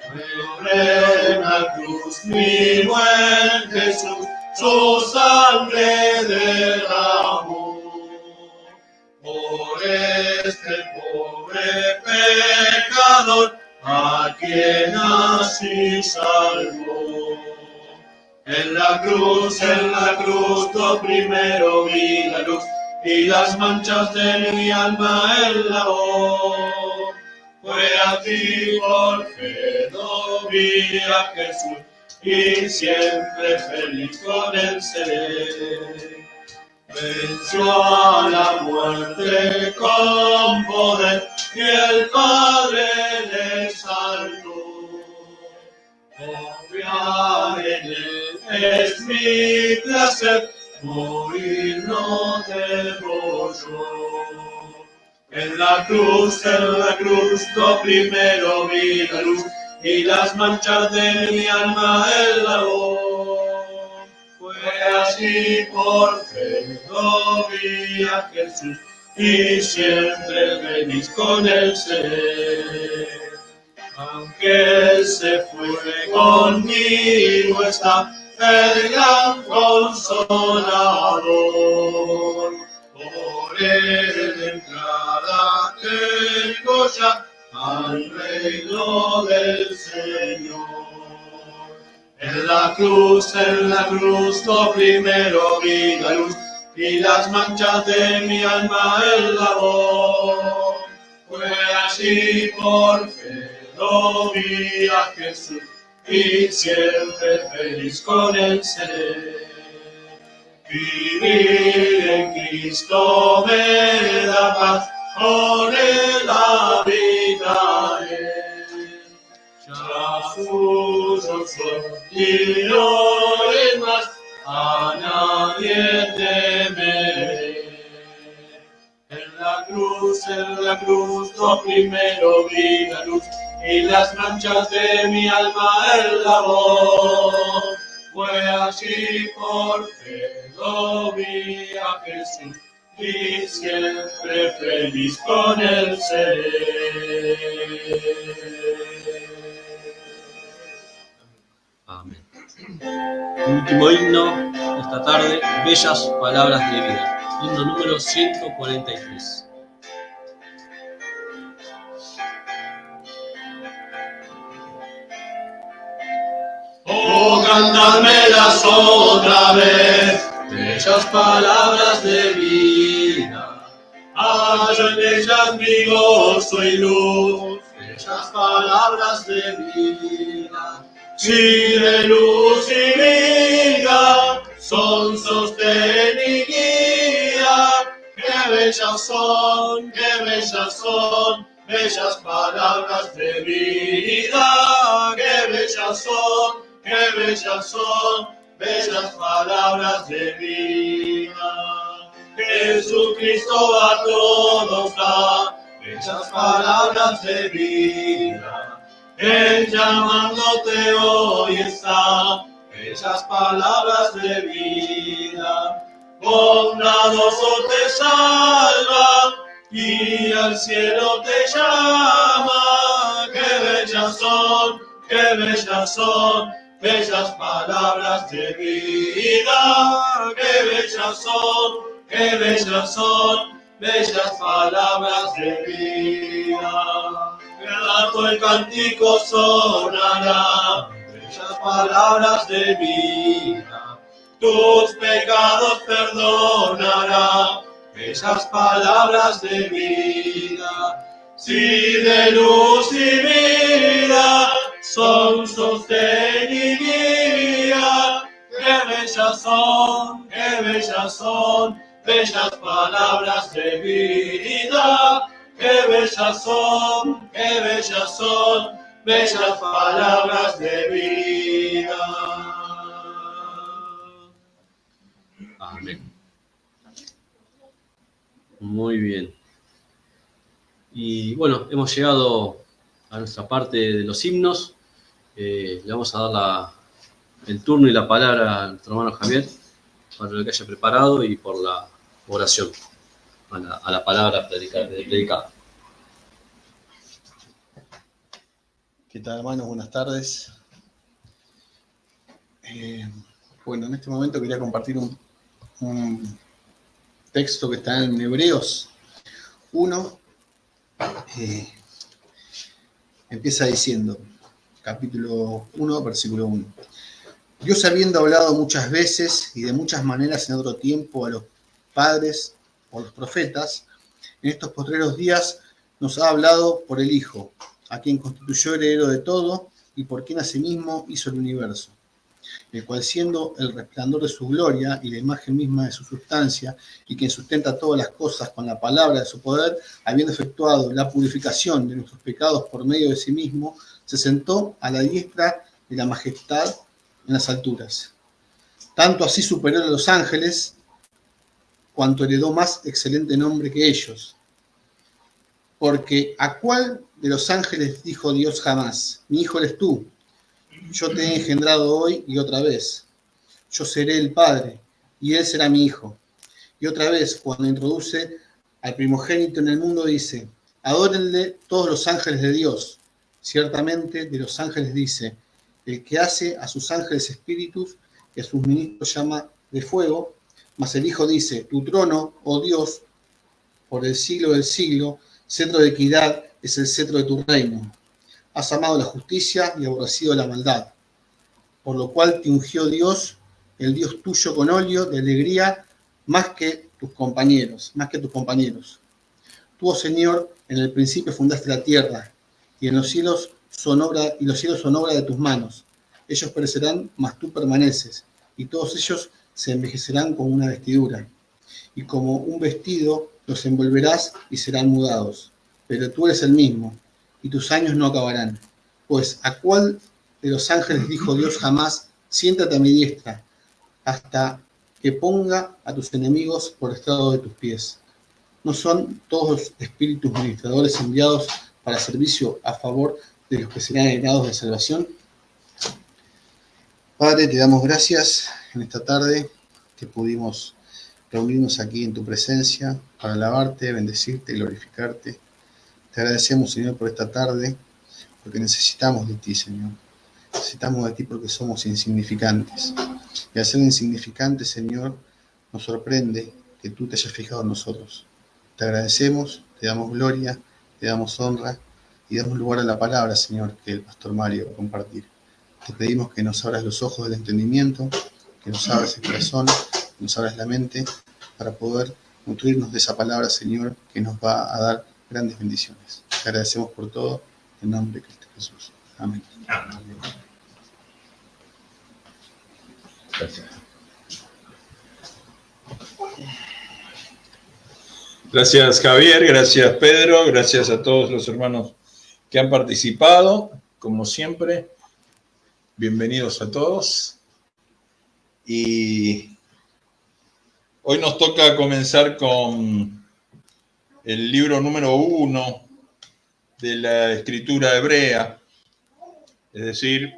Sobre la cruz mi buen Jesús su sangre derramó, por este pobre pecador a quien así salvó. En la cruz yo primero vi la luz, y las manchas de mi alma él lavó. Fue así por fe lo vi a Jesús, y siempre feliz con él seré. Venció a la muerte con poder, y el Padre le salvó. Confiar en él es mi placer, morir no debo yo. En la cruz yo primero vi la luz, y las manchas de mi alma él lavó. Fue así por fe lo vi a Jesús, y siempre feliz con él seré. Aunque él se fue, conmigo está el gran consolador. Por él de entrada tengo ya al reino del Señor. En la cruz yo primero vi la luz, y las manchas de mi alma él lavó. Fue así por fe lo vi a Jesús, y siempre feliz con él seré. Vivir en Cristo me da paz, con él habitaré. Ya suyo soy, y no es más, a nadie temeré. En la cruz yo primero vi la luz, y las manchas de mi alma él lavó. Fue así por fe lo vi a Jesús, y siempre feliz con él seré. Amén. Último himno de esta tarde, Bellas Palabras de Vida. Himno número 143. Oh, cantármelas otra vez, bellas palabras de vida. Hallo en ellas mi gozo y luz, bellas palabras de vida. Si de luz y vida son sostén y guía, qué bellas son, bellas palabras de vida. Qué bellas son, bellas palabras de vida. Jesucristo a todos da bellas palabras de vida. Él llamándote hoy está, bellas palabras de vida. Bondadoso te salva y al cielo te llama. Qué bellas son, bellas palabras de vida. Qué bellas son, bellas palabras de vida. Grato el cántico sonará, bellas palabras de vida. Tus pecados perdonará, bellas palabras de vida. Si de luz y vida son sostén y guía, qué bellas son, bellas palabras de vida. Qué bellas son, bellas palabras de vida. Amén. Muy bien. Y bueno, hemos llegado a nuestra parte de los himnos. Le vamos a dar el turno y la palabra a nuestro hermano Javier para lo que haya preparado y por la oración. a la palabra predicada. ¿Qué tal, hermanos? Buenas tardes. Bueno, en este momento quería compartir un texto que está en Hebreos 1. Empieza diciendo, capítulo 1, versículo 1. Dios, habiendo hablado muchas veces y de muchas maneras en otro tiempo a los padres o los profetas, en estos postreros días nos ha hablado por el Hijo, a quien constituyó heredero de todo y por quien asimismo hizo el universo, el cual, siendo el resplandor de su gloria y la imagen misma de su sustancia, y quien sustenta todas las cosas con la palabra de su poder, habiendo efectuado la purificación de nuestros pecados por medio de sí mismo, se sentó a la diestra de la majestad en las alturas. Tanto así superior a los ángeles, cuanto heredó más excelente nombre que ellos. Porque ¿a cuál de los ángeles dijo Dios jamás? Mi hijo eres tú, yo te he engendrado hoy y otra vez. Yo seré el Padre, y él será mi hijo. Y otra vez, cuando introduce al primogénito en el mundo, dice, adórenle todos los ángeles de Dios. Ciertamente, de los ángeles dice, el que hace a sus ángeles espíritus y a sus ministros llama de fuego, mas el Hijo dice, tu trono, oh Dios, por el siglo del siglo, cetro de equidad es el cetro de tu reino. Has amado la justicia y aborrecido la maldad, por lo cual te ungió Dios, el Dios tuyo, con óleo de alegría, más que tus compañeros. Tú, oh Señor, en el principio fundaste la tierra, y los cielos son obra de tus manos. Ellos perecerán, mas tú permaneces, y todos ellos se envejecerán como una vestidura. Y como un vestido los envolverás y serán mudados. Pero tú eres el mismo, y tus años no acabarán. Pues, ¿a cuál de los ángeles dijo Dios jamás, siéntate a mi diestra, hasta que ponga a tus enemigos por estrado de tus pies? ¿No son todos espíritus ministradores enviados para servicio a favor de los que serán heredados de salvación? Padre, te damos gracias en esta tarde que pudimos reunirnos aquí en tu presencia para alabarte, bendecirte y glorificarte. Te agradecemos, Señor, por esta tarde, porque necesitamos de ti, Señor. Necesitamos de ti porque somos insignificantes. Y al ser insignificantes, Señor, nos sorprende que tú te hayas fijado en nosotros. Te agradecemos, te damos gloria, te damos honra y damos lugar a la palabra, Señor, que el pastor Mario va a compartir. Te pedimos que nos abras los ojos del entendimiento, que nos abras el corazón, que nos abras la mente, para poder nutrirnos de esa palabra, Señor, que nos va a dar grandes bendiciones. Te agradecemos por todo, en nombre de Cristo Jesús. Amén. Gracias. Gracias, Javier, gracias, Pedro, gracias a todos los hermanos que han participado, como siempre. Bienvenidos a todos. Y hoy nos toca comenzar con el libro número 1 de la escritura hebrea, es decir,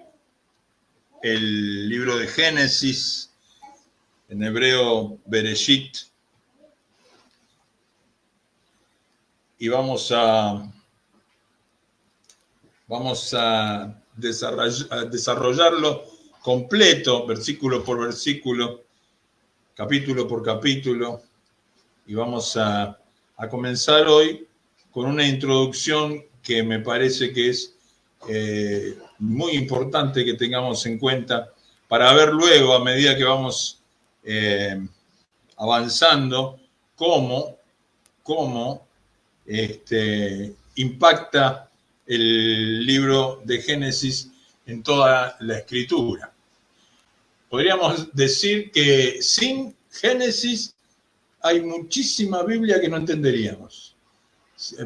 el libro de Génesis, en hebreo Bereshit, y vamos a desarrollarlo completo, versículo por versículo, capítulo por capítulo, y vamos a comenzar hoy con una introducción que me parece que es muy importante que tengamos en cuenta para ver luego, a medida que vamos avanzando, cómo impacta el libro de Génesis en toda la escritura. Podríamos decir que sin Génesis hay muchísima Biblia que no entenderíamos.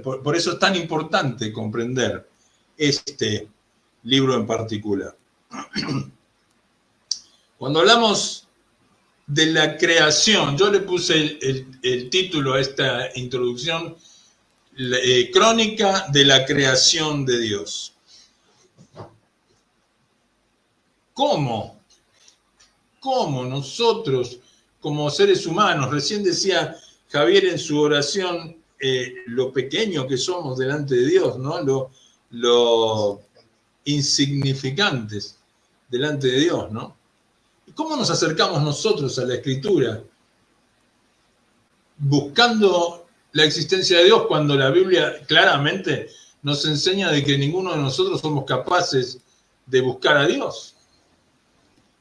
Por eso es tan importante comprender este libro en particular. Cuando hablamos de la creación, yo le puse el título a esta introducción, Crónica de la creación de Dios. ¿Cómo nosotros, como seres humanos, recién decía Javier en su oración lo pequeño que somos delante de Dios, ¿no? Lo insignificantes delante de Dios, ¿no? ¿Y cómo nos acercamos nosotros a la Escritura? Buscando la existencia de Dios, cuando la Biblia claramente nos enseña de que ninguno de nosotros somos capaces de buscar a Dios.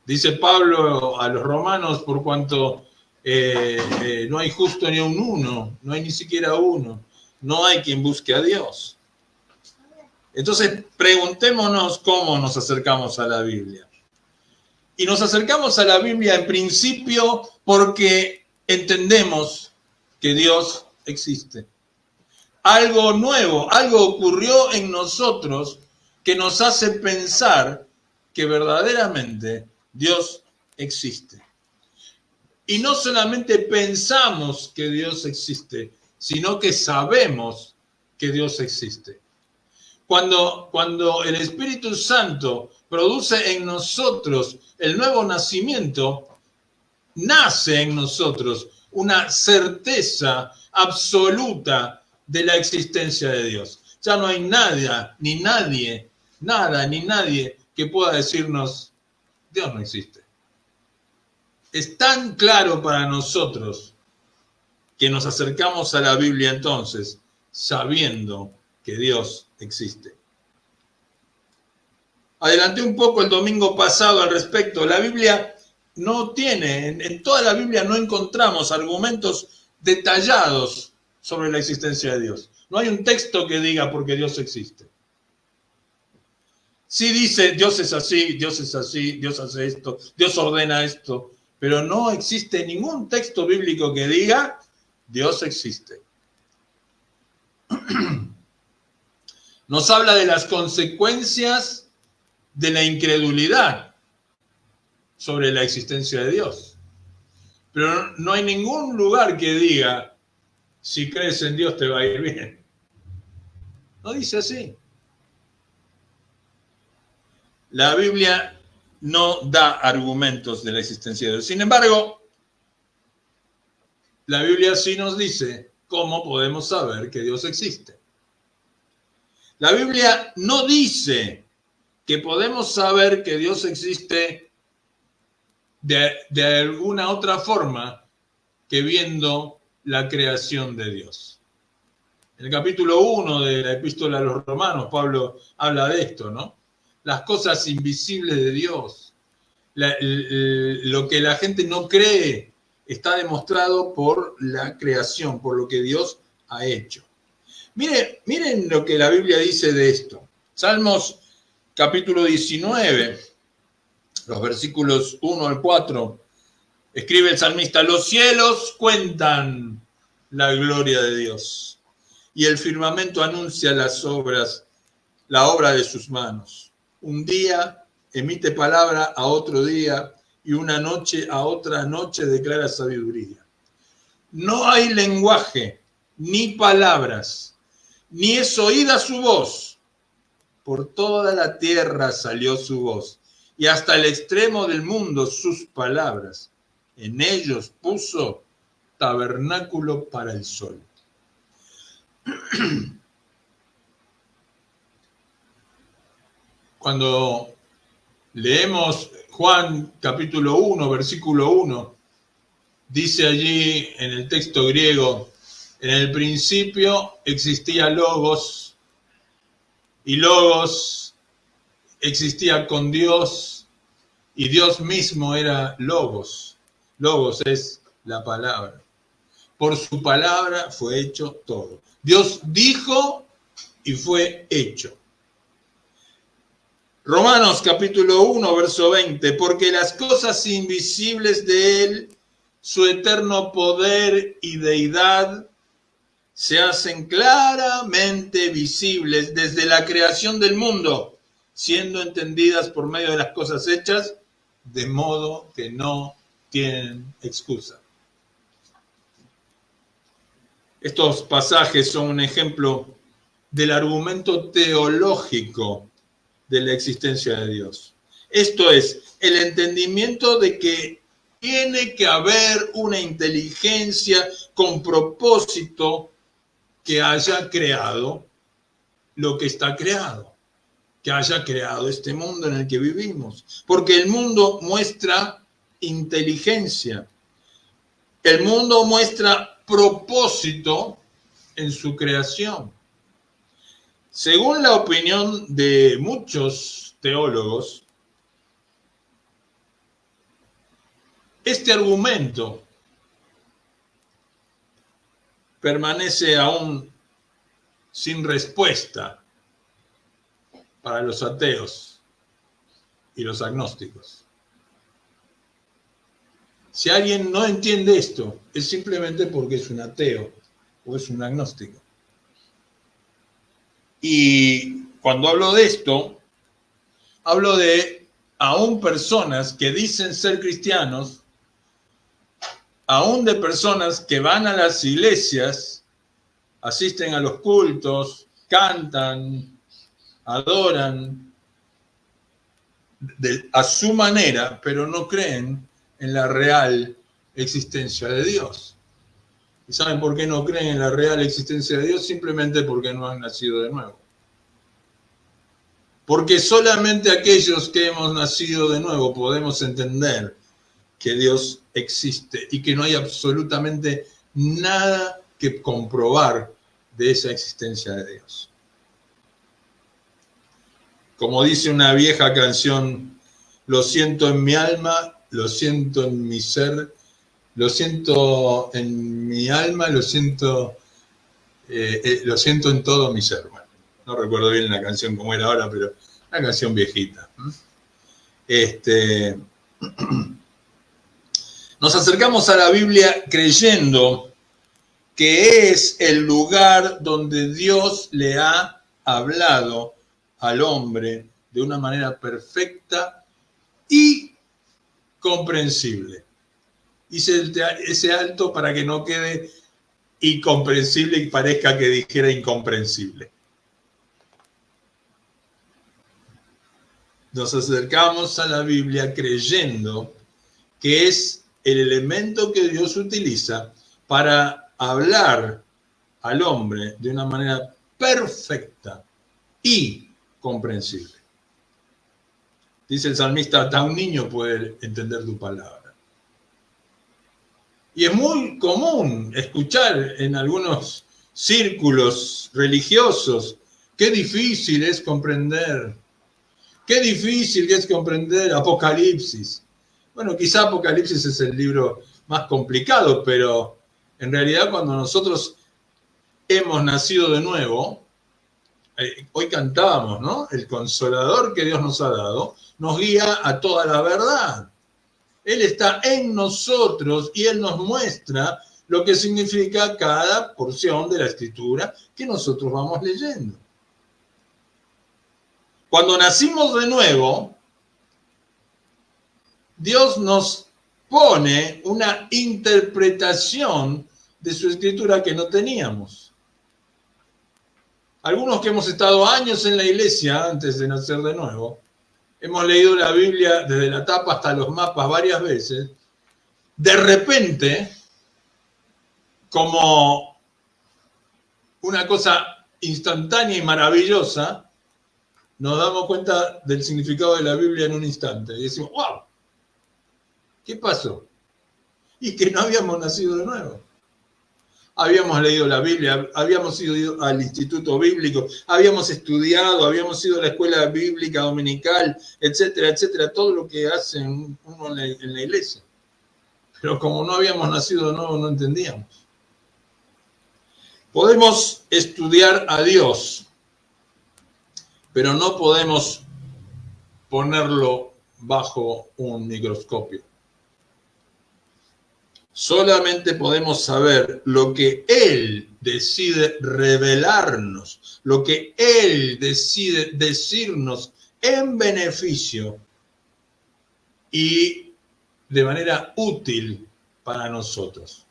Dice Pablo a los romanos, por cuanto no hay justo ni un uno, no hay ni siquiera uno, no hay quien busque a Dios. Entonces, preguntémonos cómo nos acercamos a la Biblia. Y nos acercamos a la Biblia en principio porque entendemos que Dios existe. Algo nuevo, algo ocurrió en nosotros que nos hace pensar que verdaderamente Dios existe. Y no solamente pensamos que Dios existe, sino que sabemos que Dios existe. Cuando el Espíritu Santo produce en nosotros el nuevo nacimiento, nace en nosotros una certeza absoluta de la existencia de Dios. Ya no hay nada, ni nadie que pueda decirnos, Dios no existe. Es tan claro para nosotros que nos acercamos a la Biblia entonces, sabiendo que Dios existe. Adelanté un poco el domingo pasado al respecto. La Biblia no tiene, en toda la Biblia no encontramos argumentos detallados sobre la existencia de Dios. No hay un texto que diga porque Dios existe. Sí dice, Dios es así, Dios hace esto, Dios ordena esto, pero no existe ningún texto bíblico que diga, Dios existe. Nos habla de las consecuencias de la incredulidad sobre la existencia de Dios. Pero no hay ningún lugar que diga, si crees en Dios te va a ir bien. No dice así. La Biblia no da argumentos de la existencia de Dios. Sin embargo, la Biblia sí nos dice cómo podemos saber que Dios existe. La Biblia no dice que podemos saber que Dios existe de alguna otra forma que viendo la creación de Dios. En el capítulo 1 de la Epístola a los Romanos, Pablo habla de esto, ¿no? Las cosas invisibles de Dios, lo que la gente no cree, está demostrado por la creación, por lo que Dios ha hecho. Miren lo que la Biblia dice de esto. Salmos capítulo 19, los versículos 1 al 4, escribe el salmista, los cielos cuentan la gloria de Dios y el firmamento anuncia la obra de sus manos. Un día emite palabra a otro día y una noche a otra noche declara sabiduría. No hay lenguaje, ni palabras, ni es oída su voz. Por toda la tierra salió su voz, y hasta el extremo del mundo sus palabras. En ellos puso tabernáculo para el sol. Cuando leemos Juan capítulo 1, versículo 1, dice allí en el texto griego, en el principio existía Logos, y Logos existía con Dios, y Dios mismo era Logos. Logos es la palabra. Por su palabra fue hecho todo. Dios dijo y fue hecho. Romanos capítulo 1, verso 20, porque las cosas invisibles de Él, su eterno poder y deidad, se hacen claramente visibles desde la creación del mundo, siendo entendidas por medio de las cosas hechas, de modo que no tienen excusa. Estos pasajes son un ejemplo del argumento teológico de la existencia de Dios. Esto es, el entendimiento de que Tiene que haber una inteligencia con propósito que haya creado lo que está creado, que haya creado este mundo en el que vivimos. Porque el mundo muestra inteligencia, el mundo muestra propósito en su creación. Según la opinión de muchos teólogos, este argumento permanece aún sin respuesta para los ateos y los agnósticos. Si alguien no entiende esto, es simplemente porque es un ateo o es un agnóstico. Y cuando hablo de esto, hablo de aún personas que dicen ser cristianos, aún de personas que van a las iglesias, asisten a los cultos, cantan, adoran a su manera, pero no creen en la real existencia de Dios. ¿Y saben por qué no creen en la real existencia de Dios? Simplemente porque no han nacido de nuevo. Porque solamente aquellos que hemos nacido de nuevo podemos entender que Dios existe y que no hay absolutamente nada que comprobar de esa existencia de Dios. Como dice una vieja canción, lo siento en mi alma, lo siento en mi ser, lo siento en mi alma, lo siento en todo mi ser. Bueno, no recuerdo bien la canción como era ahora, pero una canción viejita. Nos acercamos a la Biblia creyendo que es el lugar donde Dios le ha hablado al hombre de una manera perfecta y comprensible. Hice ese alto para que no quede incomprensible y parezca que dijera incomprensible. Nos acercamos a la Biblia creyendo que es el elemento que Dios utiliza para hablar al hombre de una manera perfecta y comprensible. Dice el salmista, hasta un niño puede entender tu palabra. Y es muy común escuchar en algunos círculos religiosos qué difícil es comprender. Qué difícil es comprender Apocalipsis. Bueno, quizá Apocalipsis es el libro más complicado, pero en realidad cuando nosotros hemos nacido de nuevo, hoy cantábamos, ¿no? El consolador que Dios nos ha dado nos guía a toda la verdad. Él está en nosotros y Él nos muestra lo que significa cada porción de la Escritura que nosotros vamos leyendo. Cuando nacimos de nuevo, Dios nos pone una interpretación de su Escritura que no teníamos. Algunos que hemos estado años en la iglesia antes de nacer de nuevo, hemos leído la Biblia desde la tapa hasta los mapas varias veces. De repente, como una cosa instantánea y maravillosa, nos damos cuenta del significado de la Biblia en un instante. Y decimos, ¡wow! ¿Qué pasó? Y que no habíamos nacido de nuevo. Habíamos leído la Biblia, habíamos ido al instituto bíblico, habíamos estudiado, habíamos ido a la escuela bíblica dominical, etcétera, etcétera, todo lo que hace uno en la iglesia. Pero como no habíamos nacido de nuevo, no entendíamos. Podemos estudiar a Dios, pero no podemos ponerlo bajo un microscopio. Solamente podemos saber lo que Él decide revelarnos, lo que Él decide decirnos en beneficio y de manera útil para nosotros.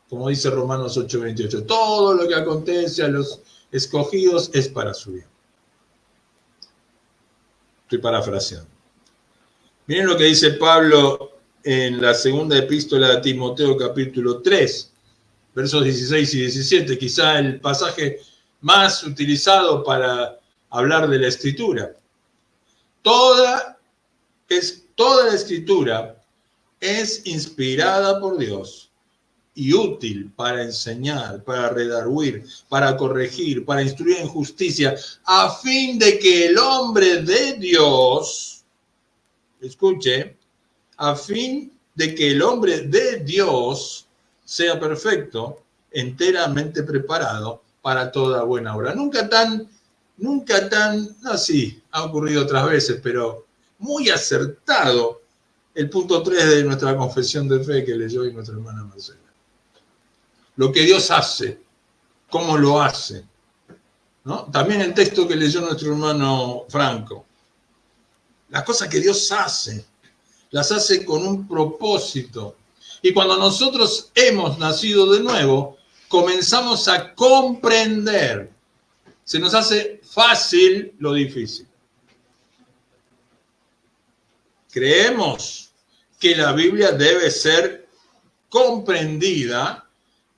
Como dice Romanos 8:28, todo lo que acontece a los escogidos es para su bien. Estoy parafraseando. Miren lo que dice Pablo en la segunda epístola de Timoteo, capítulo 3, versos 16 y 17, quizá el pasaje más utilizado para hablar de la Escritura. Toda la Escritura es inspirada por Dios y útil para enseñar, para redarguir, para corregir, para instruir en justicia, a fin de que el hombre de Dios, escuche, a fin de que el hombre de Dios sea perfecto, enteramente preparado para toda buena obra. Nunca tan, así ha ocurrido otras veces, pero muy acertado el punto 3 de nuestra confesión de fe que leyó hoy nuestra hermana Marcela. Lo que Dios hace, cómo lo hace, ¿no? También el texto que leyó nuestro hermano Franco. Las cosas que Dios hace, las hace con un propósito. Y cuando nosotros hemos nacido de nuevo, comenzamos a comprender. Se nos hace fácil lo difícil. Creemos que la Biblia debe ser comprendida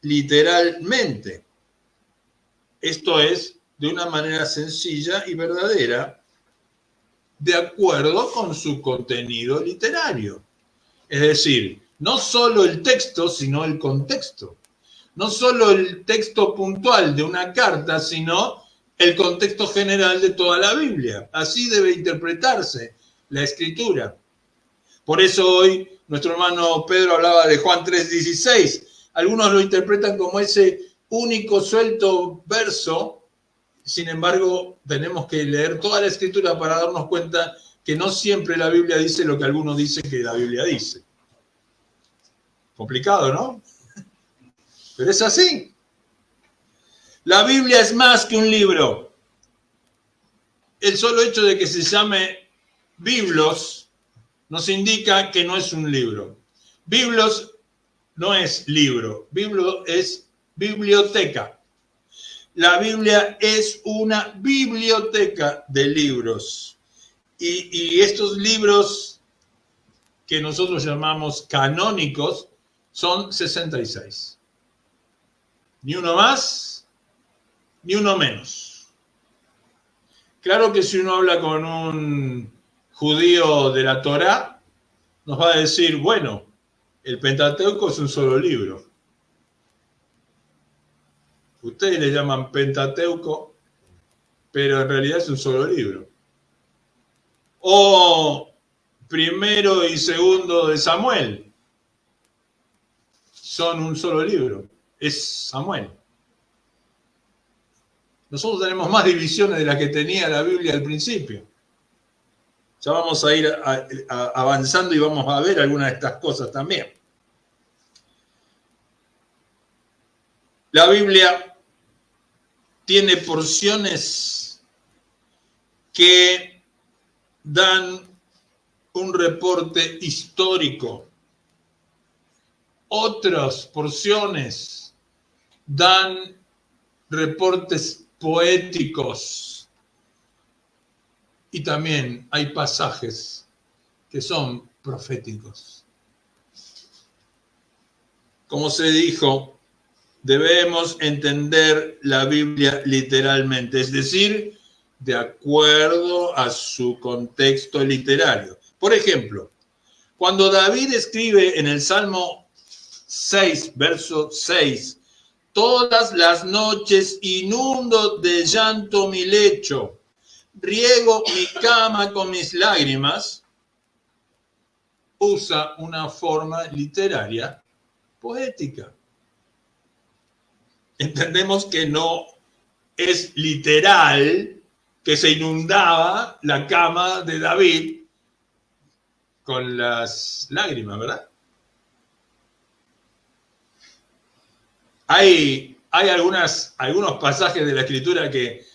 literalmente. Esto es, de una manera sencilla y verdadera, de acuerdo con su contenido literario. Es decir, no solo el texto, sino el contexto. No solo el texto puntual de una carta, sino el contexto general de toda la Biblia. Así debe interpretarse la Escritura. Por eso hoy nuestro hermano Pedro hablaba de Juan 3:16. Algunos lo interpretan como ese único suelto verso. Sin embargo, tenemos que leer toda la Escritura para darnos cuenta que no siempre la Biblia dice lo que algunos dicen que la Biblia dice. Complicado, ¿no? Pero es así. La Biblia es más que un libro. El solo hecho de que se llame Biblos nos indica que no es un libro. Biblos no es libro. Biblo es biblioteca. La Biblia es una biblioteca de libros. Y estos libros que nosotros llamamos canónicos son 66. Ni uno más, ni uno menos. Claro que si uno habla con un judío de la Torá, nos va a decir, bueno, el Pentateuco es un solo libro. Ustedes le llaman Pentateuco, pero en realidad es un solo libro. O primero y segundo de Samuel son un solo libro. Es Samuel. Nosotros tenemos más divisiones de las que tenía la Biblia al principio. Ya vamos a ir avanzando y vamos a ver algunas de estas cosas también. La Biblia tiene porciones que dan un reporte histórico. Otras porciones dan reportes poéticos. Y también hay pasajes que son proféticos. Como se dijo, debemos entender la Biblia literalmente, es decir, de acuerdo a su contexto literario. Por ejemplo, cuando David escribe en el Salmo 6, verso 6, todas las noches inundo de llanto mi lecho, riego mi cama con mis lágrimas, usa una forma literaria poética. Entendemos que no es literal que se inundaba la cama de David con las lágrimas, ¿verdad? Hay algunos pasajes de la Escritura que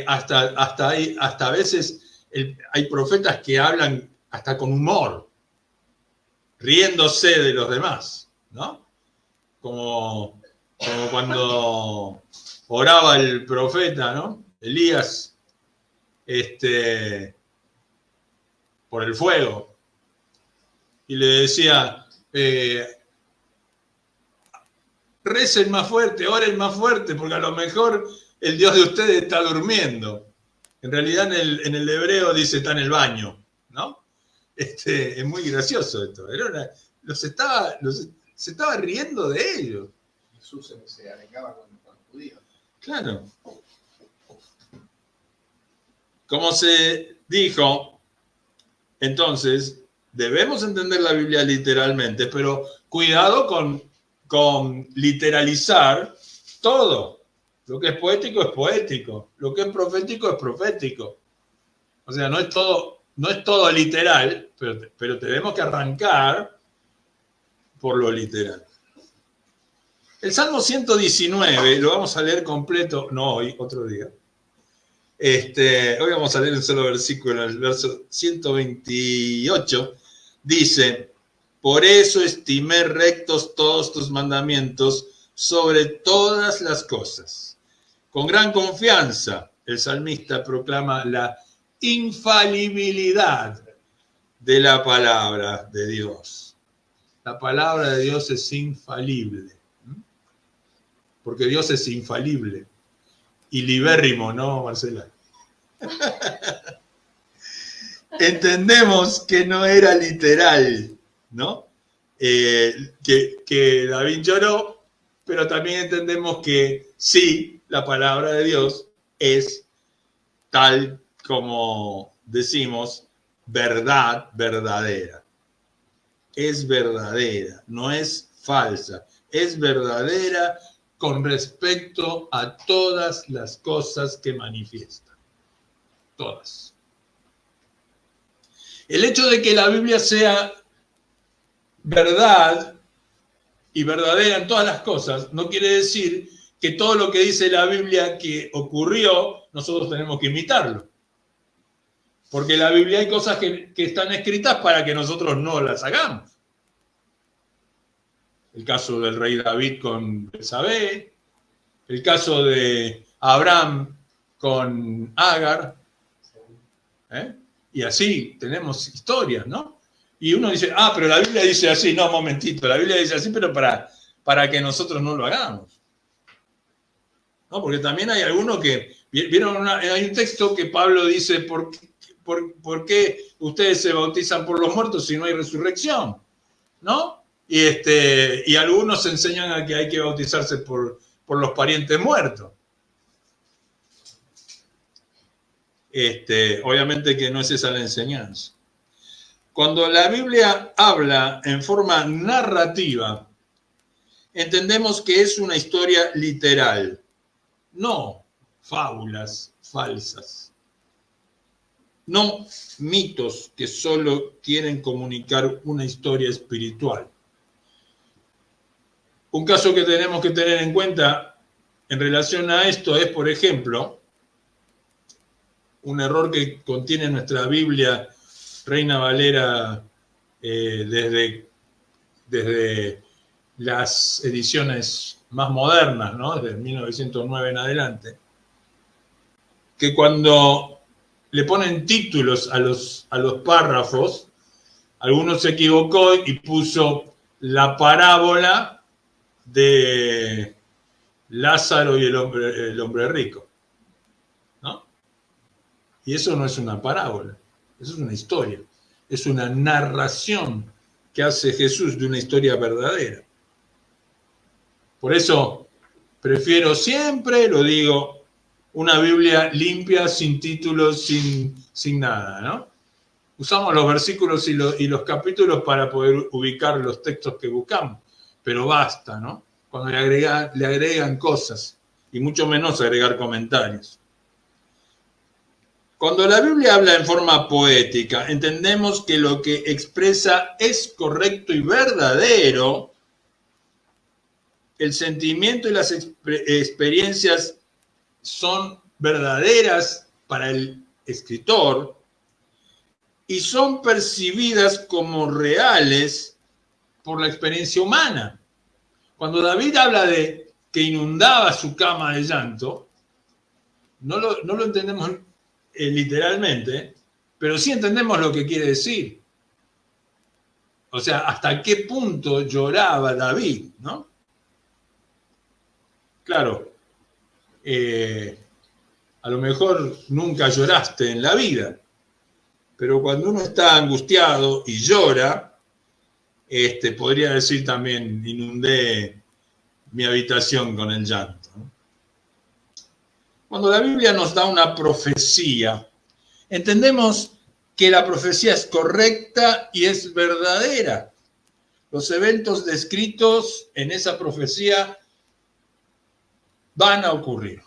hasta a veces hay profetas que hablan hasta con humor, riéndose de los demás, ¿no? Como cuando oraba el profeta, ¿no? Elías, por el fuego. y le decía, recen más fuerte, oren más fuerte, porque a lo mejor el Dios de ustedes está durmiendo. En realidad en el hebreo dice está en el baño, ¿no? Es muy gracioso esto. Se estaba riendo de ellos. Jesús se arengaba con los judíos. Claro. Como se dijo, entonces, debemos entender la Biblia literalmente, pero cuidado con literalizar todo. Lo que es poético. Lo que es profético. O sea, no es todo literal, pero tenemos que arrancar por lo literal. El Salmo 119, lo vamos a leer completo, no hoy, otro día. Hoy vamos a leer un solo versículo, el verso 128, dice, por eso estimé rectos todos tus mandamientos sobre todas las cosas. Con gran confianza, el salmista proclama la infalibilidad de la palabra de Dios. La palabra de Dios es infalible, porque Dios es infalible. Y libérrimo, ¿no, Marcela? Entendemos que no era literal, ¿no? Que David lloró, pero también entendemos que sí, la palabra de Dios es tal como decimos, verdad verdadera. Es verdadera, no es falsa, es verdadera con respecto a todas las cosas que manifiesta. Todas. El hecho de que la Biblia sea verdad y verdadera en todas las cosas no quiere decir que todo lo que dice la Biblia que ocurrió, nosotros tenemos que imitarlo. Porque en la Biblia hay cosas que están escritas para que nosotros no las hagamos. El caso del rey David con Betsabé, el caso de Abraham con Agar, y así tenemos historias, ¿no? Y uno dice, pero la Biblia dice así, no, momentito, la Biblia dice así, pero para que nosotros no lo hagamos. ¿No? Porque también hay algunos que, hay un texto que Pablo dice, ¿por qué ustedes se bautizan por los muertos si no hay resurrección? ¿No? Y algunos enseñan a que hay que bautizarse por los parientes muertos. Obviamente que no es esa la enseñanza. Cuando la Biblia habla en forma narrativa, entendemos que es una historia literal, no fábulas falsas, no mitos que solo quieren comunicar una historia espiritual. Un caso que tenemos que tener en cuenta en relación a esto es, por ejemplo, un error que contiene nuestra Biblia Reina Valera desde las ediciones más modernas, ¿no? Desde 1909 en adelante, que cuando le ponen títulos a los párrafos, algunos se equivocó y puso la parábola de Lázaro y el hombre rico, ¿no? Y eso no es una parábola, eso es una historia, es una narración que hace Jesús de una historia verdadera. Por eso prefiero siempre, lo digo, una Biblia limpia, sin títulos, sin nada, ¿no? Usamos los versículos y los capítulos para poder ubicar los textos que buscamos, pero basta, ¿no? Cuando le agregan cosas, y mucho menos agregar comentarios. Cuando la Biblia habla en forma poética, entendemos que lo que expresa es correcto y verdadero. El sentimiento y las experiencias son verdaderas para el escritor y son percibidas como reales por la experiencia humana. Cuando David habla de que inundaba su cama de llanto, no lo entendemos literalmente, pero sí entendemos lo que quiere decir. O sea, hasta qué punto lloraba David, ¿no? Claro, a lo mejor nunca lloraste en la vida, pero cuando uno está angustiado y llora, podría decir también, inundé mi habitación con el llanto, ¿no? Cuando la Biblia nos da una profecía, entendemos que la profecía es correcta y es verdadera. Los eventos descritos en esa profecía van a ocurrir.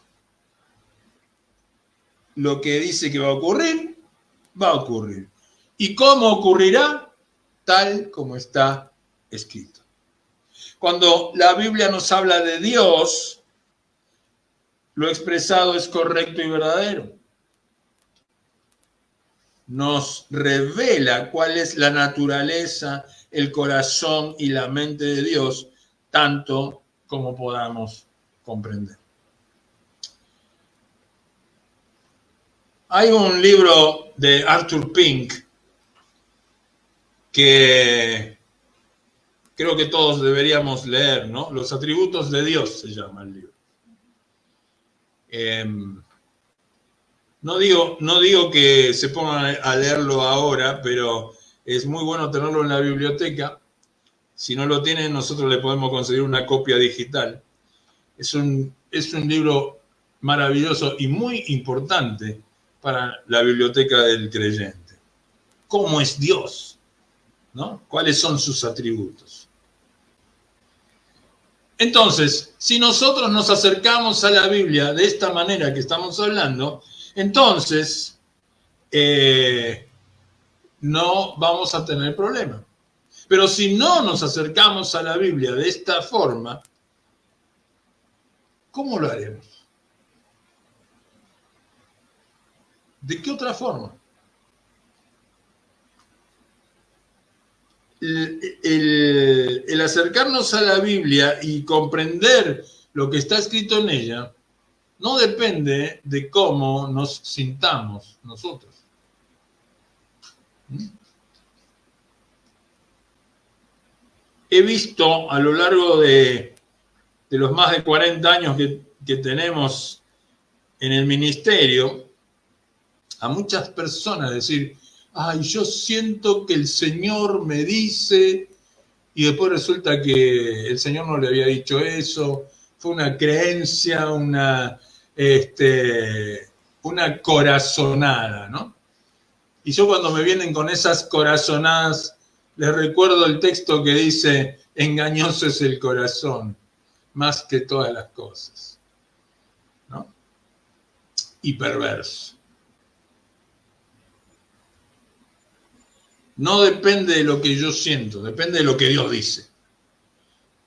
Lo que dice que va a ocurrir, va a ocurrir. ¿Y cómo ocurrirá? Tal como está escrito. Cuando la Biblia nos habla de Dios, lo expresado es correcto y verdadero. Nos revela cuál es la naturaleza, el corazón y la mente de Dios, tanto como podamos comprender. Hay un libro de Arthur Pink que creo que todos deberíamos leer, ¿no? Los atributos de Dios se llama el libro. No digo que se pongan a leerlo ahora, pero es muy bueno tenerlo en la biblioteca. Si no lo tienen, nosotros le podemos conseguir una copia digital. Es un libro maravilloso y muy importante para la biblioteca del creyente. ¿Cómo es Dios? ¿No? ¿Cuáles son sus atributos? Entonces, si nosotros nos acercamos a la Biblia de esta manera que estamos hablando, entonces no vamos a tener problema. Pero si no nos acercamos a la Biblia de esta forma, ¿cómo lo haremos? ¿De qué otra forma? El acercarnos a la Biblia y comprender lo que está escrito en ella no depende de cómo nos sintamos nosotros. He visto a lo largo de los más de 40 años que tenemos en el ministerio a muchas personas decir: ay, yo siento que el Señor me dice, y después resulta que el Señor no le había dicho eso, fue una creencia, una corazonada, ¿no? Y yo cuando me vienen con esas corazonadas, les recuerdo el texto que dice: engañoso es el corazón, más que todas las cosas, ¿no? Y perverso. No depende de lo que yo siento, depende de lo que Dios dice.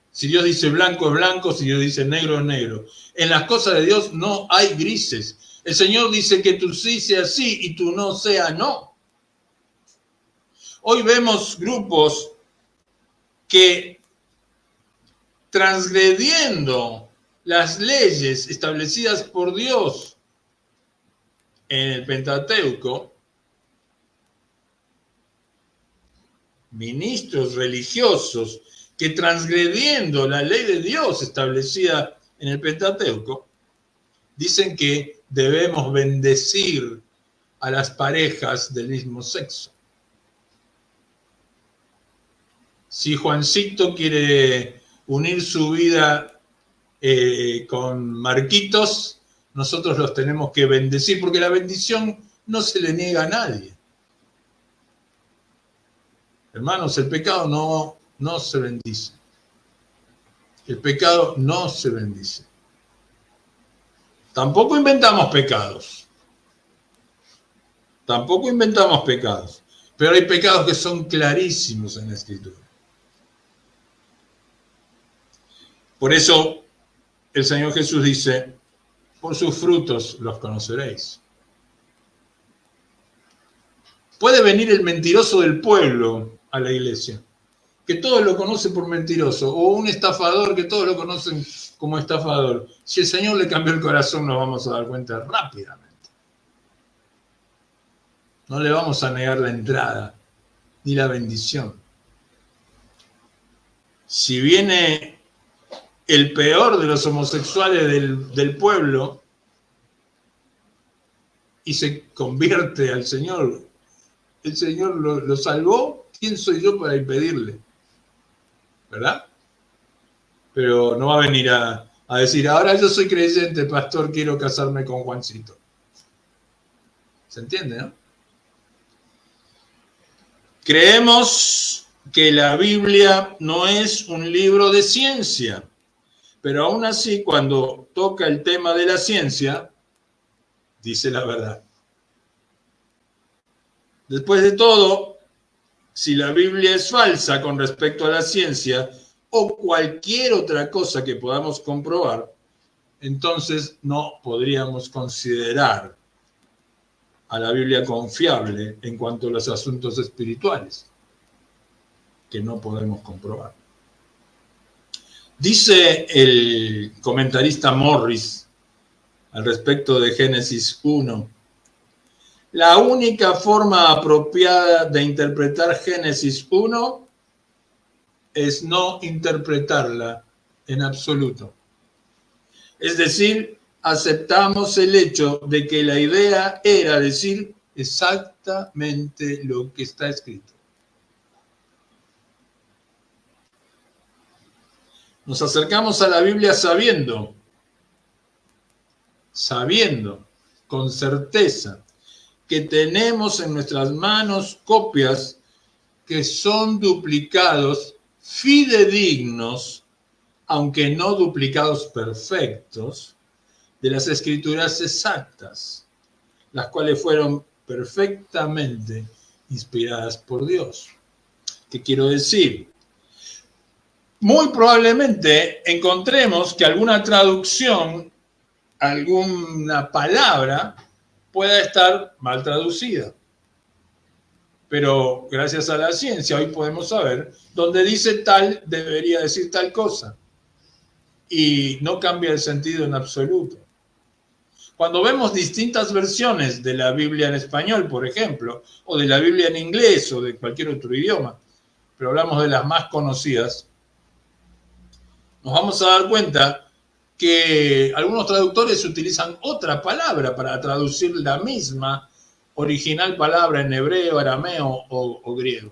Si Dios dice blanco es blanco, si Dios dice negro es negro. En las cosas de Dios no hay grises. El Señor dice que tu sí sea sí y tu no sea no. Hoy vemos grupos que, transgrediendo las leyes establecidas por Dios en el Pentateuco, ministros religiosos que, transgrediendo la ley de Dios establecida en el Pentateuco, dicen que debemos bendecir a las parejas del mismo sexo. Si Juancito quiere unir su vida con Marquitos, nosotros los tenemos que bendecir, porque la bendición no se le niega a nadie. Hermanos, el pecado no se bendice. El pecado no se bendice. Tampoco inventamos pecados. Tampoco inventamos pecados. Pero hay pecados que son clarísimos en la Escritura. Por eso el Señor Jesús dice: por sus frutos los conoceréis. Puede venir el mentiroso del pueblo a la iglesia, que todos lo conocen por mentiroso, o un estafador que todos lo conocen como estafador. Si el Señor le cambió el corazón, nos vamos a dar cuenta rápidamente. No le vamos a negar la entrada ni la bendición. si viene el peor de los homosexuales del pueblo y se convierte al Señor, el Señor lo salvó, ¿quién soy yo para impedirle? ¿Verdad? Pero no va a venir a decir, ahora yo soy creyente, pastor, quiero casarme con Juancito. ¿Se entiende, no? Creemos que la Biblia no es un libro de ciencia, pero aún así, cuando toca el tema de la ciencia, dice la verdad. Después de todo, si la Biblia es falsa con respecto a la ciencia o cualquier otra cosa que podamos comprobar, entonces no podríamos considerar a la Biblia confiable en cuanto a los asuntos espirituales, que no podemos comprobar. Dice el comentarista Morris al respecto de Génesis 1, la única forma apropiada de interpretar Génesis 1 es no interpretarla en absoluto. Es decir, aceptamos el hecho de que la idea era decir exactamente lo que está escrito. Nos acercamos a la Biblia sabiendo, con certeza, que tenemos en nuestras manos copias que son duplicados fidedignos, aunque no duplicados perfectos, de las escrituras exactas, las cuales fueron perfectamente inspiradas por Dios. ¿Qué quiero decir? Muy probablemente encontremos que alguna traducción, alguna palabra, pueda estar mal traducida. Pero gracias a la ciencia hoy podemos saber donde dice tal, debería decir tal cosa. Y no cambia el sentido en absoluto. Cuando vemos distintas versiones de la Biblia en español, por ejemplo, o de la Biblia en inglés o de cualquier otro idioma, pero hablamos de las más conocidas, nos vamos a dar cuenta que algunos traductores utilizan otra palabra para traducir la misma original palabra en hebreo, arameo o griego.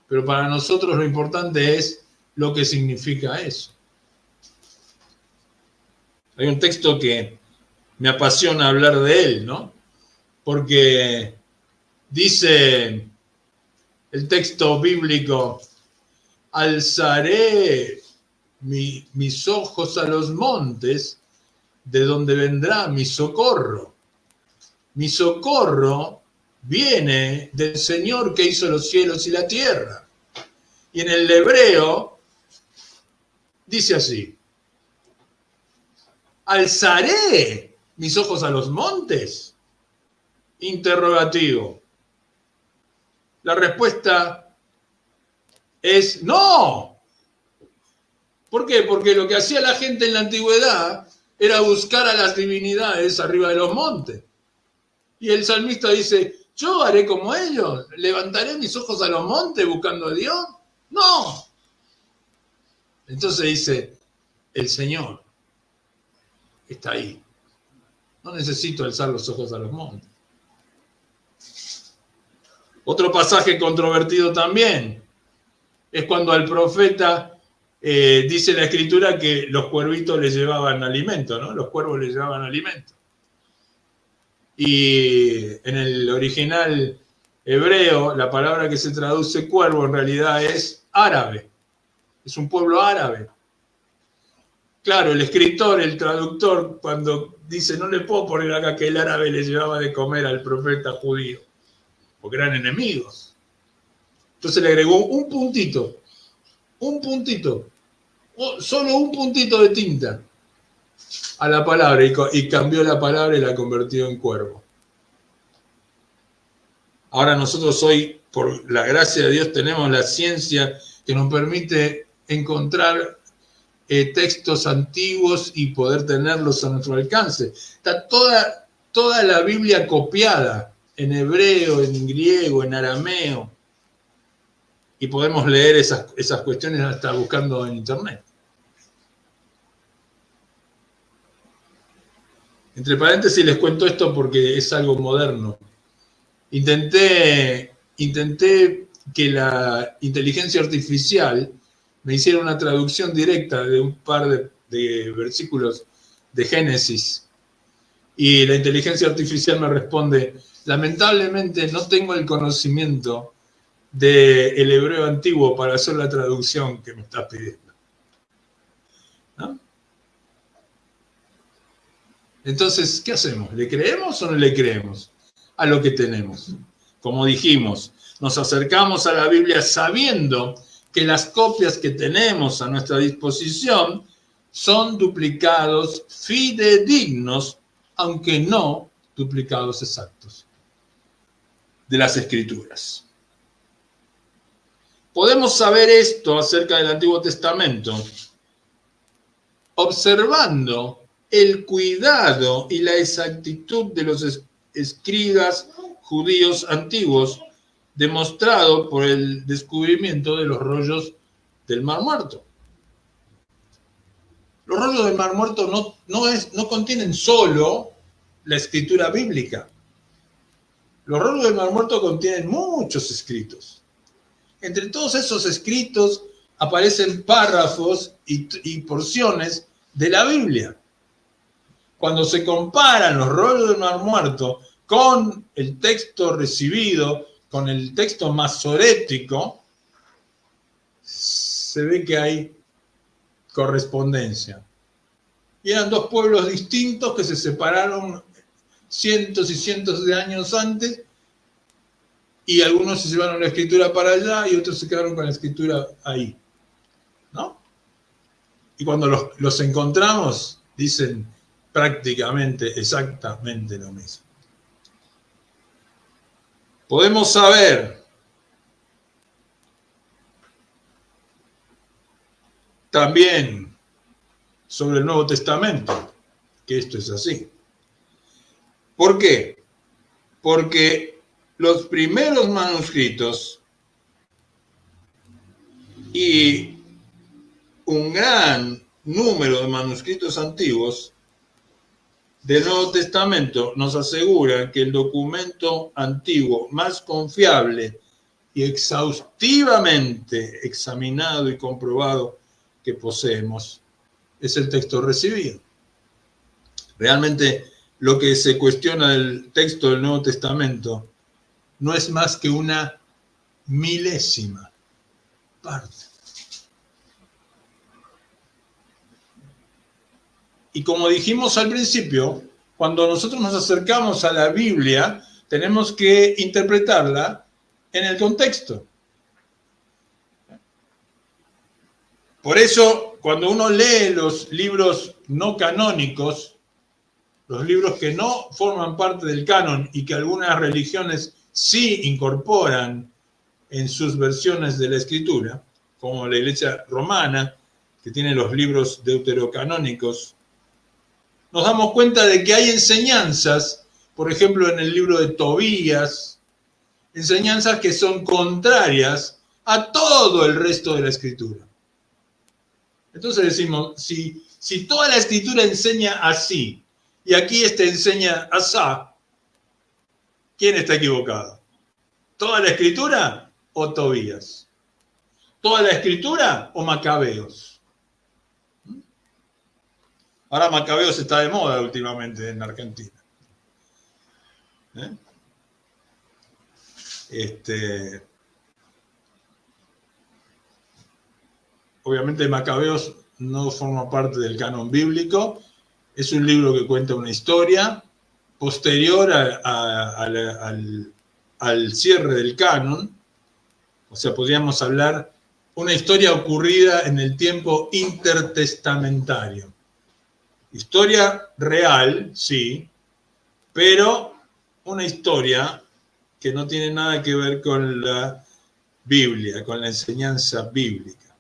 Pero para nosotros lo importante es lo que significa eso. Hay un texto que me apasiona hablar de él, ¿no? Porque dice el texto bíblico, alzaré mis ojos a los montes, de donde vendrá mi socorro. Mi socorro viene del Señor que hizo los cielos y la tierra. Y en el hebreo dice así, ¿alzaré mis ojos a los montes? Interrogativo. La respuesta es no. ¿Por qué? Porque lo que hacía la gente en la antigüedad era buscar a las divinidades arriba de los montes. Y el salmista dice, ¿yo haré como ellos? ¿Levantaré mis ojos a los montes buscando a Dios? No. Entonces dice, el Señor está ahí. No necesito alzar los ojos a los montes. Otro pasaje controvertido también es cuando al profeta dice la Escritura que los cuervitos le llevaban alimento, ¿no? Los cuervos le llevaban alimento. Y en el original hebreo, la palabra que se traduce cuervo en realidad es árabe. Es un pueblo árabe. Claro, el escritor, el traductor, cuando dice, no le puedo poner acá que el árabe le llevaba de comer al profeta judío, porque eran enemigos. Entonces le agregó un puntito, solo un puntito de tinta a la palabra y cambió la palabra y la convirtió en cuervo. Ahora nosotros hoy, por la gracia de Dios, tenemos la ciencia que nos permite encontrar textos antiguos y poder tenerlos a nuestro alcance. Está toda la Biblia copiada en hebreo, en griego, en arameo. y podemos leer esas cuestiones hasta buscando en internet. Entre paréntesis les cuento esto porque es algo moderno. Intenté que la inteligencia artificial me hiciera una traducción directa de un par de versículos de Génesis. Y la inteligencia artificial me responde: lamentablemente no tengo el conocimiento del hebreo antiguo para hacer la traducción que me estás pidiendo. ¿No? Entonces, ¿qué hacemos? ¿Le creemos o no le creemos a lo que tenemos? Como dijimos, nos acercamos a la Biblia sabiendo que las copias que tenemos a nuestra disposición son duplicados fidedignos, aunque no duplicados exactos, de las Escrituras. Podemos saber esto acerca del Antiguo Testamento observando el cuidado y la exactitud de los escribas judíos antiguos, demostrado por el descubrimiento de los rollos del Mar Muerto. Los rollos del Mar Muerto no contienen solo la escritura bíblica. Los rollos del Mar Muerto contienen muchos escritos. Entre todos esos escritos aparecen párrafos y porciones de la Biblia. Cuando se comparan los rollos del Mar Muerto con el texto recibido, con el texto masorético, se ve que hay correspondencia. Y eran dos pueblos distintos que se separaron cientos y cientos de años antes, y algunos se llevaron la escritura para allá y otros se quedaron con la escritura ahí, ¿no? Y cuando los encontramos, dicen prácticamente exactamente lo mismo. Podemos saber también sobre el Nuevo Testamento que esto es así. ¿Por qué? Porque los primeros manuscritos y un gran número de manuscritos antiguos del Nuevo Testamento nos aseguran que el documento antiguo más confiable y exhaustivamente examinado y comprobado que poseemos es el texto recibido. Realmente lo que se cuestiona del texto del Nuevo Testamento no es más que una milésima parte. Y como dijimos al principio, cuando nosotros nos acercamos a la Biblia, tenemos que interpretarla en el contexto. Por eso, cuando uno lee los libros no canónicos, los libros que no forman parte del canon y que algunas religiones sí incorporan en sus versiones de la Escritura, como la Iglesia romana, que tiene los libros deuterocanónicos, nos damos cuenta de que hay enseñanzas, por ejemplo en el libro de Tobías, enseñanzas que son contrarias a todo el resto de la Escritura. Entonces decimos, si toda la Escritura enseña así, y aquí enseña asá, ¿quién está equivocado? ¿Toda la Escritura o Tobías? ¿Toda la Escritura o Macabeos? Ahora Macabeos está de moda últimamente en Argentina. Obviamente Macabeos no forma parte del canon bíblico. Es un libro que cuenta una historia posterior al cierre del canon. O sea, podríamos hablar una historia ocurrida en el tiempo intertestamentario. Historia real, sí, pero una historia que no tiene nada que ver con la Biblia, con la enseñanza bíblica.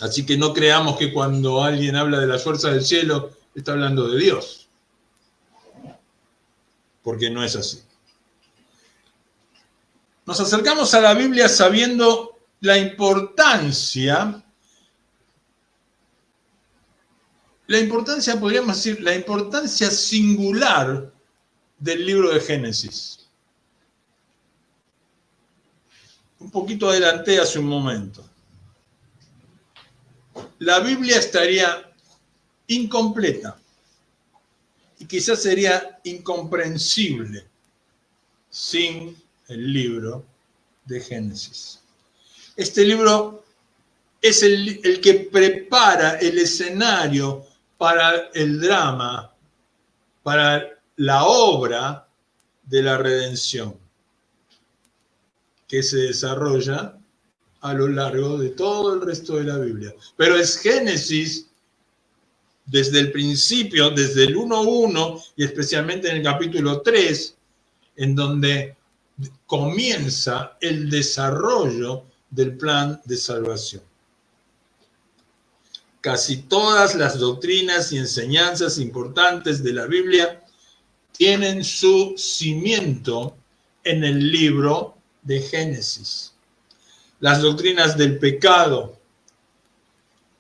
Así que no creamos que cuando alguien habla de las fuerzas del cielo, está hablando de Dios. Porque no es así. Nos acercamos a la Biblia sabiendo la importancia, podríamos decir, la importancia singular del libro de Génesis. Un poquito adelanté hace un momento. La Biblia estaría incompleta y quizás sería incomprensible sin el libro de Génesis. Este libro es el que prepara el escenario para el drama, para la obra de la redención, que se desarrolla a lo largo de todo el resto de la Biblia. Pero es Génesis, desde el principio, desde el 1:1 y especialmente en el capítulo 3, en donde comienza el desarrollo del plan de salvación. Casi todas las doctrinas y enseñanzas importantes de la Biblia tienen su cimiento en el libro de Génesis. Las doctrinas del pecado,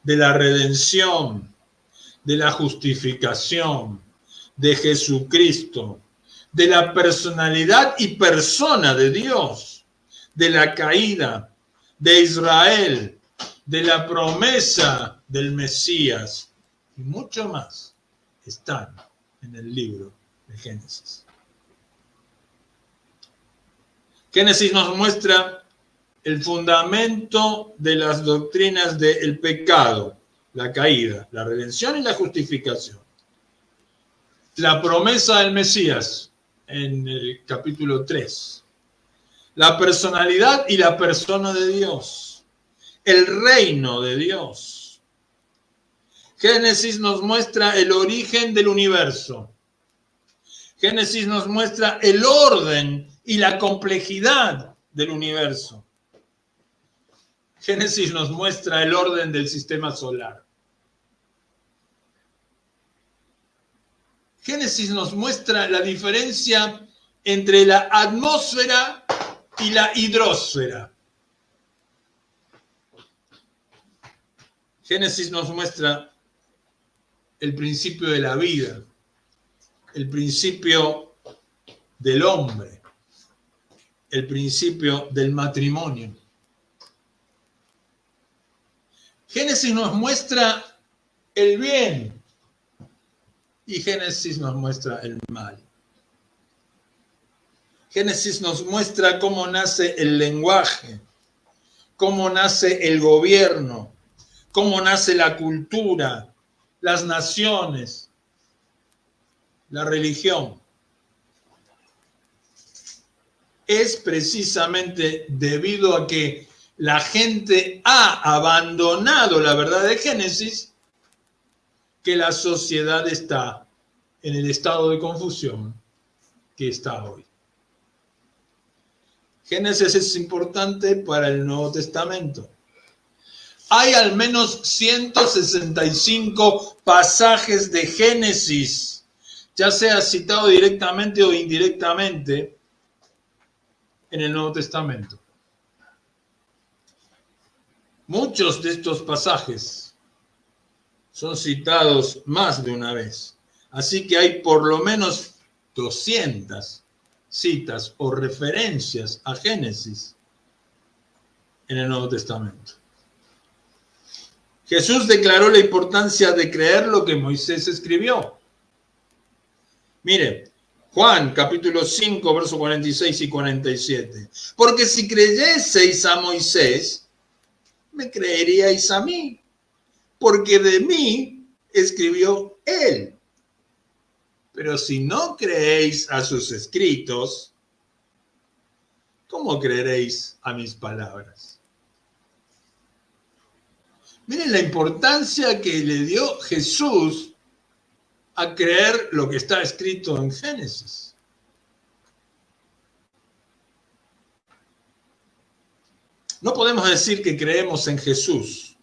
de la redención, de la justificación, de Jesucristo, de la personalidad y persona de Dios, de la caída, de Israel, de la promesa del Mesías y mucho más están en el libro de Génesis. Génesis nos muestra el fundamento de las doctrinas del pecado, la caída, la redención y la justificación. La promesa del Mesías en el capítulo 3. La personalidad y la persona de Dios. El reino de Dios. Génesis nos muestra el origen del universo. Génesis nos muestra el orden y la complejidad del universo. Génesis nos muestra el orden del sistema solar. Génesis nos muestra la diferencia entre la atmósfera y la hidrosfera. Génesis nos muestra el principio de la vida, el principio del hombre, el principio del matrimonio. Génesis nos muestra el bien y Génesis nos muestra el mal. Génesis nos muestra cómo nace el lenguaje, cómo nace el gobierno, cómo nace la cultura, las naciones, la religión. Es precisamente debido a que la gente ha abandonado la verdad de Génesis que la sociedad está en el estado de confusión que está hoy. Génesis es importante para el Nuevo Testamento. Hay al menos 165 pasajes de Génesis, ya sea citado directamente o indirectamente, en el Nuevo Testamento. Muchos de estos pasajes son citados más de una vez. Así que hay por lo menos 200 citas o referencias a Génesis en el Nuevo Testamento. Jesús declaró la importancia de creer lo que Moisés escribió. Mire, Juan capítulo 5, versos 46 y 47. Porque si creyeseis a Moisés, me creeríais a mí, porque de mí escribió él. Pero si no creéis a sus escritos, ¿cómo creeréis a mis palabras? Miren la importancia que le dio Jesús a creer lo que está escrito en Génesis. No podemos decir que creemos en Jesús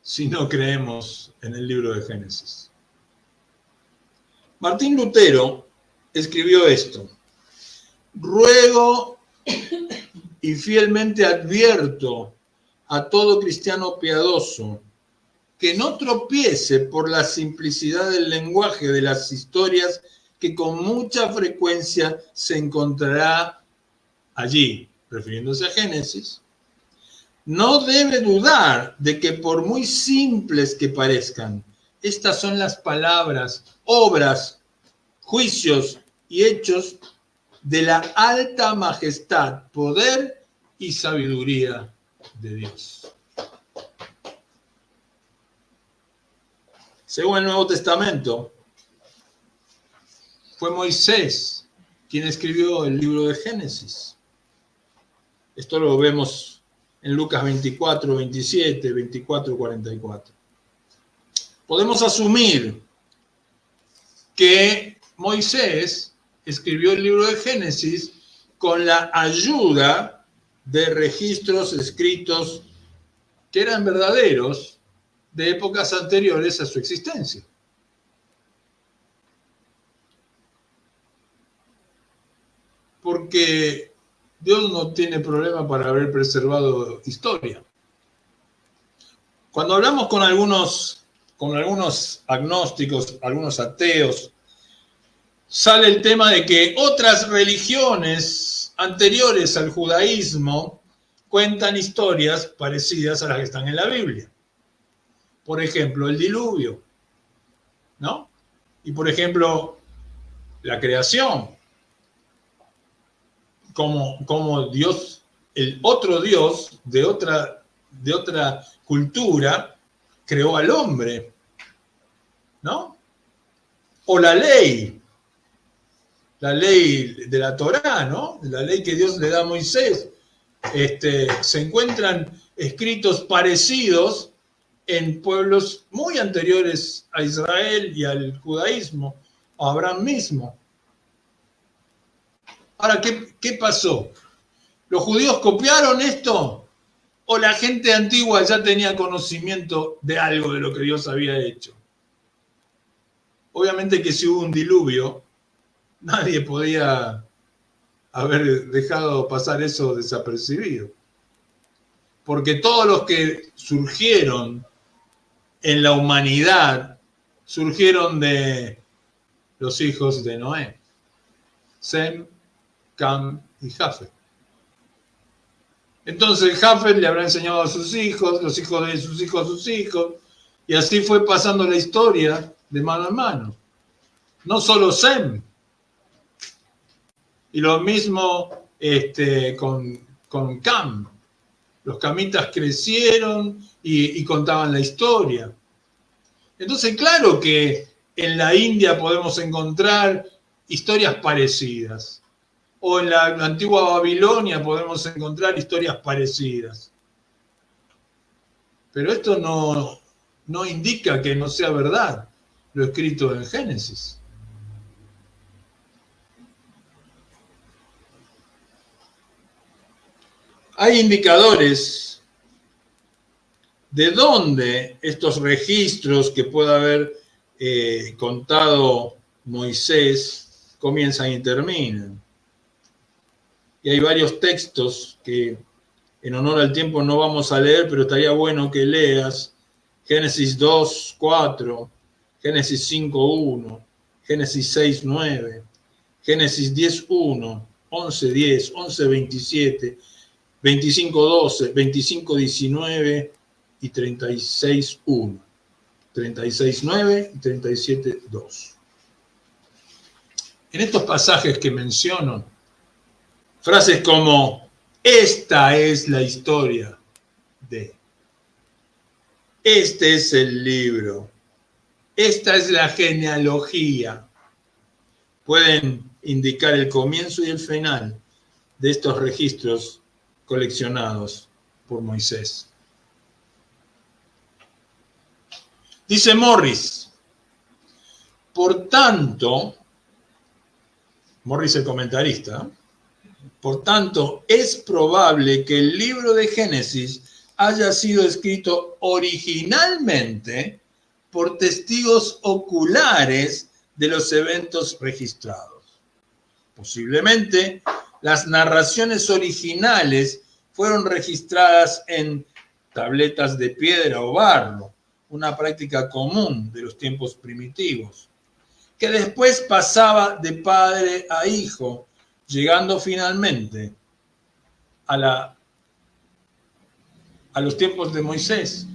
si no creemos en el libro de Génesis. Martín Lutero escribió esto: ruego y fielmente advierto a todo cristiano piadoso que no tropiece por la simplicidad del lenguaje de las historias que con mucha frecuencia se encontrará allí, refiriéndose a Génesis. No debe dudar de que por muy simples que parezcan, estas son las palabras, obras, juicios y hechos de la alta majestad, poder y sabiduría de Dios. Según el Nuevo Testamento, fue Moisés quien escribió el libro de Génesis. Esto lo vemos en Lucas 24, 27, 24, 44. Podemos asumir que Moisés escribió el libro de Génesis con la ayuda de registros escritos que eran verdaderos de épocas anteriores a su existencia. Porque Dios no tiene problema para haber preservado historia. Cuando hablamos con algunos agnósticos, algunos ateos, sale el tema de que otras religiones anteriores al judaísmo cuentan historias parecidas a las que están en la Biblia. Por ejemplo, el diluvio, ¿no? Y por ejemplo, la creación. Como Dios, el otro Dios de otra cultura, creó al hombre, ¿no? O la ley de la Torá, ¿no? La ley que Dios le da a Moisés. Se encuentran escritos parecidos en pueblos muy anteriores a Israel y al judaísmo, a Abraham mismo. Ahora, ¿qué pasó? ¿Los judíos copiaron esto? ¿O la gente antigua ya tenía conocimiento de algo de lo que Dios había hecho? Obviamente que si hubo un diluvio, nadie podía haber dejado pasar eso desapercibido. Porque todos los que surgieron en la humanidad surgieron de los hijos de Noé. Sem, Cam y Jafet. Entonces Jafet le habrá enseñado a sus hijos, los hijos de sus hijos a sus hijos, y así fue pasando la historia de mano en mano. No solo Sem. Y lo mismo con Cam. Los camitas crecieron y contaban la historia. Entonces, claro que en la India podemos encontrar historias parecidas. O en la antigua Babilonia podemos encontrar historias parecidas. Pero esto no indica que no sea verdad lo escrito en Génesis. Hay indicadores de dónde estos registros que pueda haber contado Moisés comienzan y terminan. Y hay varios textos que en honor al tiempo no vamos a leer, pero estaría bueno que leas Génesis 2, 4, Génesis 5, 1, Génesis 6, 9, Génesis 10, 1, 11, 10, 11, 27, 25, 12, 25, 19 y 36, 1, 36, 9 y 37, 2. En estos pasajes que menciono, frases como, esta es la historia de, este es el libro, esta es la genealogía, pueden indicar el comienzo y el final de estos registros coleccionados por Moisés. Dice Morris, por tanto, Morris el comentarista, por tanto, es probable que el libro de Génesis haya sido escrito originalmente por testigos oculares de los eventos registrados. Posiblemente las narraciones originales fueron registradas en tabletas de piedra o barro, una práctica común de los tiempos primitivos, que después pasaba de padre a hijo, llegando finalmente a los tiempos de Moisés.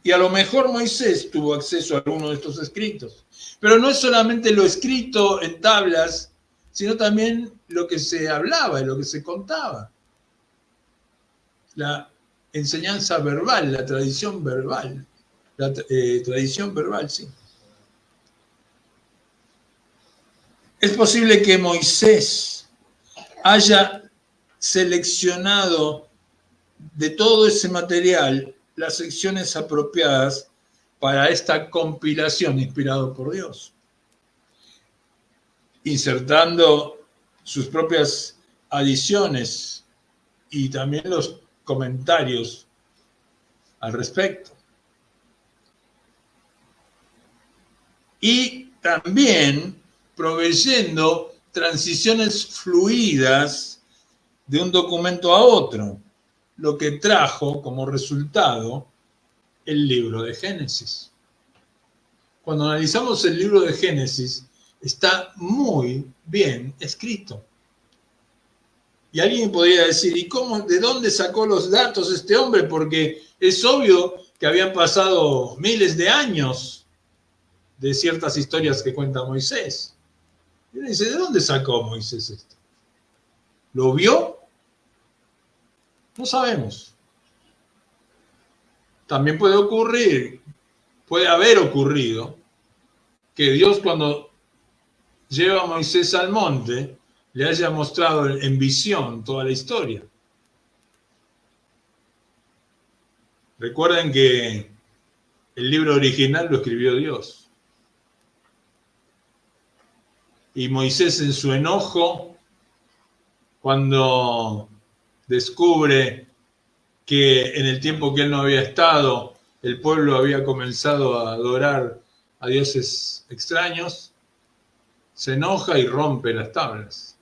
Y a lo mejor Moisés tuvo acceso a alguno de estos escritos. Pero no es solamente lo escrito en tablas, sino también lo que se hablaba y lo que se contaba. La enseñanza verbal, la tradición verbal. Tradición verbal, sí. Es posible que Moisés haya seleccionado de todo ese material las secciones apropiadas para esta compilación inspirado por Dios, insertando sus propias adiciones y también los comentarios al respecto. Y también proveyendo transiciones fluidas de un documento a otro, lo que trajo como resultado el libro de Génesis. Cuando analizamos el libro de Génesis, está muy bien escrito. Y alguien podría decir, ¿y cómo, de dónde sacó los datos este hombre? Porque es obvio que habían pasado miles de años de ciertas historias que cuenta Moisés. Y uno dice, ¿de dónde sacó Moisés esto? ¿Lo vio? No sabemos. También puede haber ocurrido, que Dios cuando lleva a Moisés al monte, le haya mostrado en visión toda la historia. Recuerden que el libro original lo escribió Dios. Y Moisés en su enojo, cuando descubre que en el tiempo que él no había estado, el pueblo había comenzado a adorar a dioses extraños, se enoja y rompe las tablas.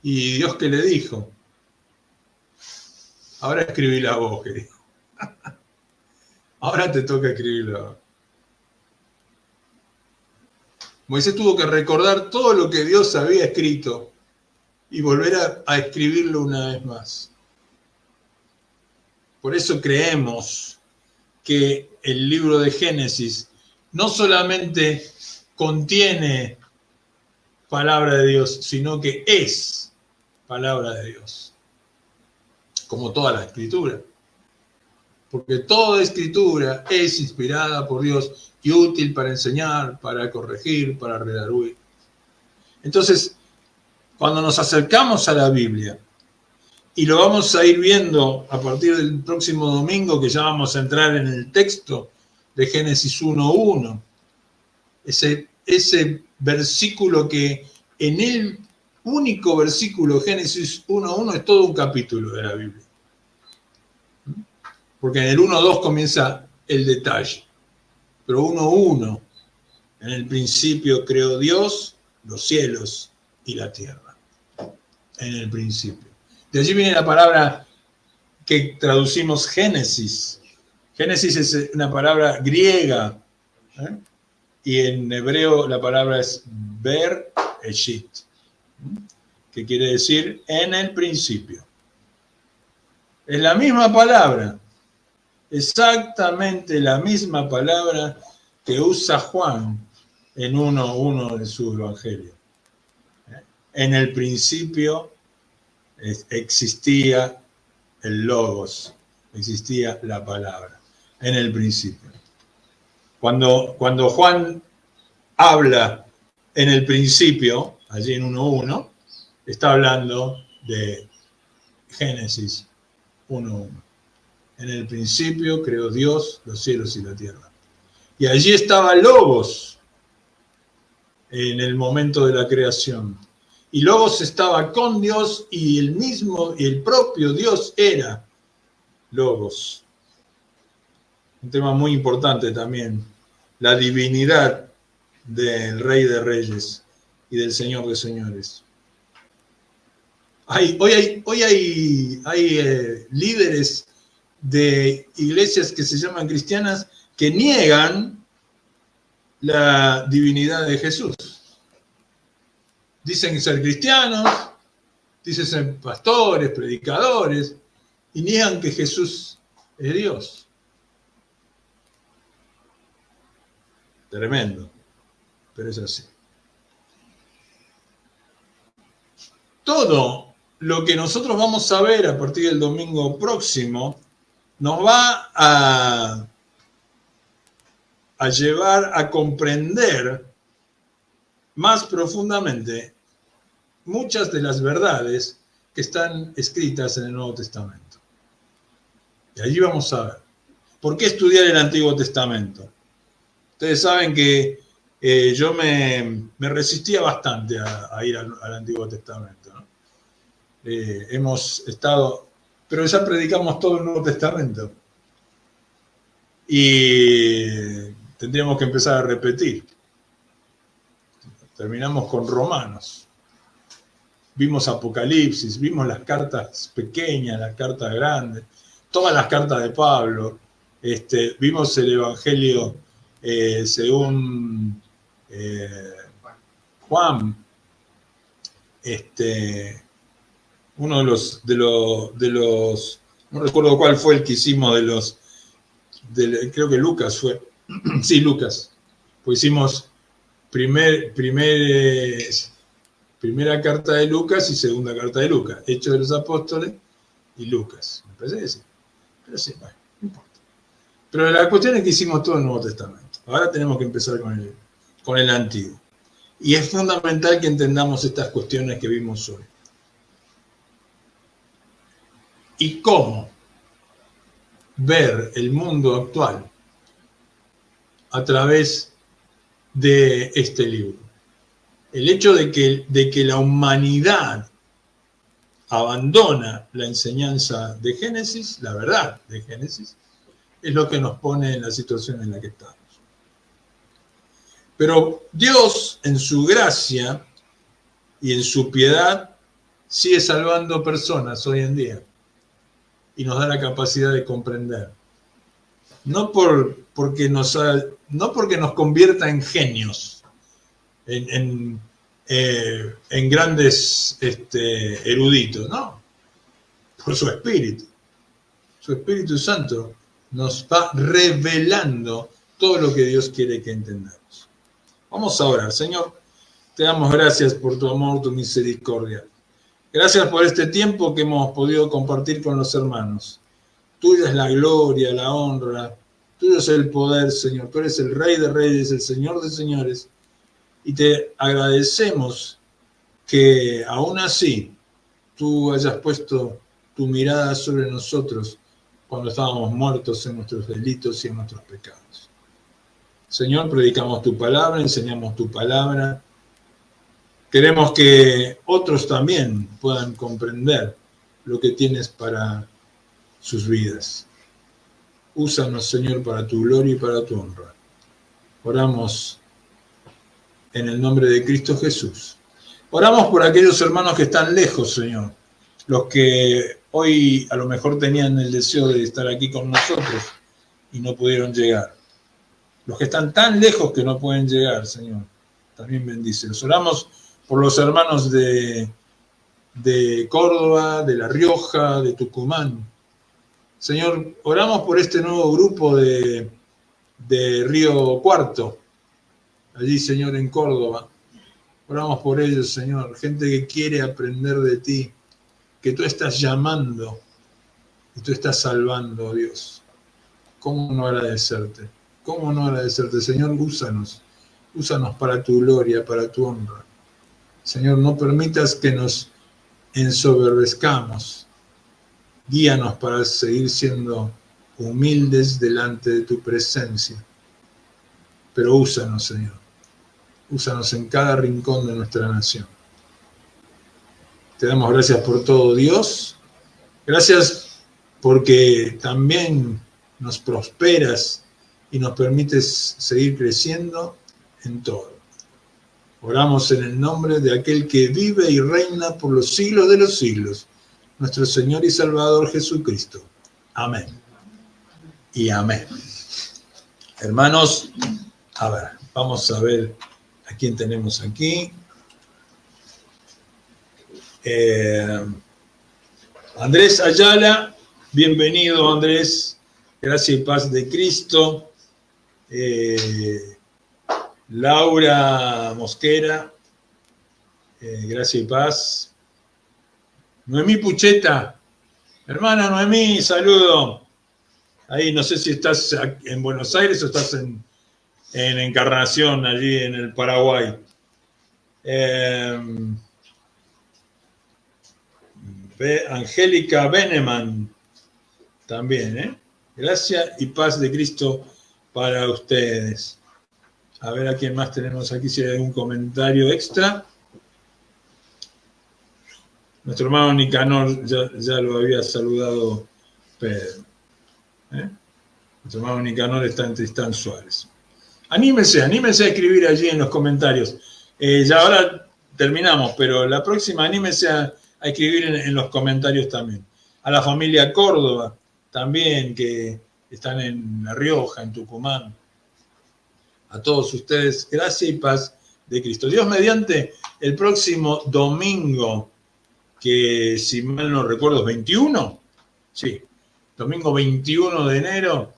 Y Dios, ¿qué le dijo? Ahora escribí la voz, querido. Ahora te toca escribirla. Moisés tuvo que recordar todo lo que Dios había escrito y volver a escribirlo una vez más. Por eso creemos que el libro de Génesis no solamente contiene palabra de Dios, sino que es palabra de Dios, como toda la escritura. Porque toda escritura es inspirada por Dios y útil para enseñar, para corregir, para redarguir. Entonces, cuando nos acercamos a la Biblia, y lo vamos a ir viendo a partir del próximo domingo, que ya vamos a entrar en el texto de Génesis 1:1, ese versículo que en el único versículo, Génesis 1:1, es todo un capítulo de la Biblia. Porque en el 1:2 comienza el detalle. Pero 1:1, en el principio creó Dios los cielos y la tierra. En el principio. De allí viene la palabra que traducimos Génesis. Génesis es una palabra griega, y en hebreo la palabra es Bereshit, que quiere decir en el principio. Es la misma palabra, exactamente la misma palabra que usa Juan en 1:1 de su evangelio. En el principio existía el Logos, existía la palabra, en el principio. Cuando Juan habla en el principio, allí en 1:1, está hablando de Génesis 1:1. En el principio creó Dios los cielos y la tierra. Y allí estaba Logos en el momento de la creación. Y Logos estaba con Dios y el propio Dios era Logos. Un tema muy importante también, la divinidad del Rey de Reyes y del Señor de señores. Hoy hay líderes de iglesias que se llaman cristianas que niegan la divinidad de Jesús. Dicen ser cristianos, dicen ser pastores, predicadores, y niegan que Jesús es Dios. Tremendo, pero es así. Todo lo que nosotros vamos a ver a partir del domingo próximo nos va a llevar a comprender más profundamente muchas de las verdades que están escritas en el Nuevo Testamento. Y allí vamos a ver. ¿Por qué estudiar el Antiguo Testamento? Ustedes saben que yo me resistía bastante a ir al Antiguo Testamento, ¿no? Hemos estado, pero ya predicamos todo el Nuevo Testamento. Y tendríamos que empezar a repetir. Terminamos con Romanos. Vimos Apocalipsis, vimos las cartas pequeñas, las cartas grandes, todas las cartas de Pablo. Vimos el Evangelio según Juan. Uno de los no recuerdo cuál fue el que hicimos creo que Lucas fue. Sí, Lucas. Pues hicimos primera carta de Lucas y segunda carta de Lucas. Hechos de los Apóstoles y Lucas. Me parece que sí. Pero sí, bueno, no importa. Pero la cuestión es que hicimos todo el Nuevo Testamento. Ahora tenemos que empezar con el Antiguo. Y es fundamental que entendamos estas cuestiones que vimos hoy. Y cómo ver el mundo actual a través de este libro. El hecho de que la humanidad abandona la enseñanza de Génesis, la verdad de Génesis, es lo que nos pone en la situación en la que estamos. Pero Dios, en su gracia y en su piedad, sigue salvando personas hoy en día y nos da la capacidad de comprender. No porque nos convierta en genios, en grandes eruditos, no, por su Espíritu. Su Espíritu Santo nos va revelando todo lo que Dios quiere que entendamos. Vamos a orar. Señor, te damos gracias por tu amor, tu misericordia. Gracias por este tiempo que hemos podido compartir con los hermanos. Tuya es la gloria, la honra, tuyo es el poder, Señor. Tú eres el Rey de Reyes, el Señor de Señores. Y te agradecemos que aún así tú hayas puesto tu mirada sobre nosotros cuando estábamos muertos en nuestros delitos y en nuestros pecados. Señor, predicamos tu palabra, enseñamos tu palabra. Queremos que otros también puedan comprender lo que tienes para sus vidas. Úsanos, Señor, para tu gloria y para tu honra. Oramos en el nombre de Cristo Jesús. Oramos por aquellos hermanos que están lejos, Señor. Los que hoy a lo mejor tenían el deseo de estar aquí con nosotros y no pudieron llegar. Los que están tan lejos que no pueden llegar, Señor, también bendícelos. Oramos por los hermanos de Córdoba, de La Rioja, de Tucumán. Señor, oramos por este nuevo grupo de Río Cuarto, allí, Señor, en Córdoba. Oramos por ellos, Señor, gente que quiere aprender de ti, que tú estás llamando y tú estás salvando, Dios. ¿Cómo no agradecerte? ¿Cómo no agradecerte? Señor, úsanos para tu gloria, para tu honra. Señor, no permitas que nos ensoberbezcamos. Guíanos para seguir siendo humildes delante de tu presencia. Pero úsanos, Señor. Úsanos en cada rincón de nuestra nación. Te damos gracias por todo, Dios. Gracias porque también nos prosperas y nos permites seguir creciendo en todo. Oramos en el nombre de aquel que vive y reina por los siglos de los siglos, nuestro Señor y Salvador Jesucristo. Amén. Y amén. Hermanos, a ver, vamos a ver a quién tenemos aquí. Andrés Ayala, bienvenido Andrés, gracia y paz de Cristo. Laura Mosquera, gracia y paz. Noemí Pucheta, hermana Noemí, saludo. Ahí no sé si estás en Buenos Aires o estás en Encarnación, allí en el Paraguay. Angélica Beneman, también, Gracia y paz de Cristo para ustedes. A ver a quién más tenemos aquí, si hay algún comentario extra. Nuestro hermano Nicanor ya lo había saludado Pedro. Nuestro hermano Nicanor está en Tristán Suárez. Anímese a escribir allí en los comentarios. Ya ahora terminamos, pero la próxima anímese a escribir en los comentarios también. A la familia Córdoba también, que están en La Rioja, en Tucumán. A todos ustedes, gracia y paz de Cristo. Dios mediante, el próximo domingo, que si mal no recuerdo es 21, sí, domingo 21 de enero,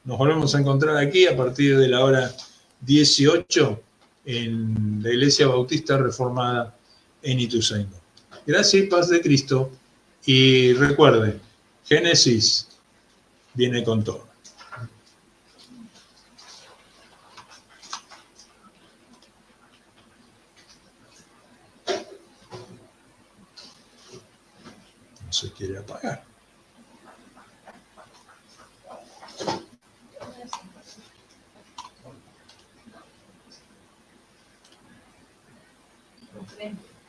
nos volvemos a encontrar aquí a partir de la hora 18 en la Iglesia Bautista Reformada en Ituzaingó. Gracia y paz de Cristo. Y recuerden, Génesis viene con todo. No se quiere apagar. Frente.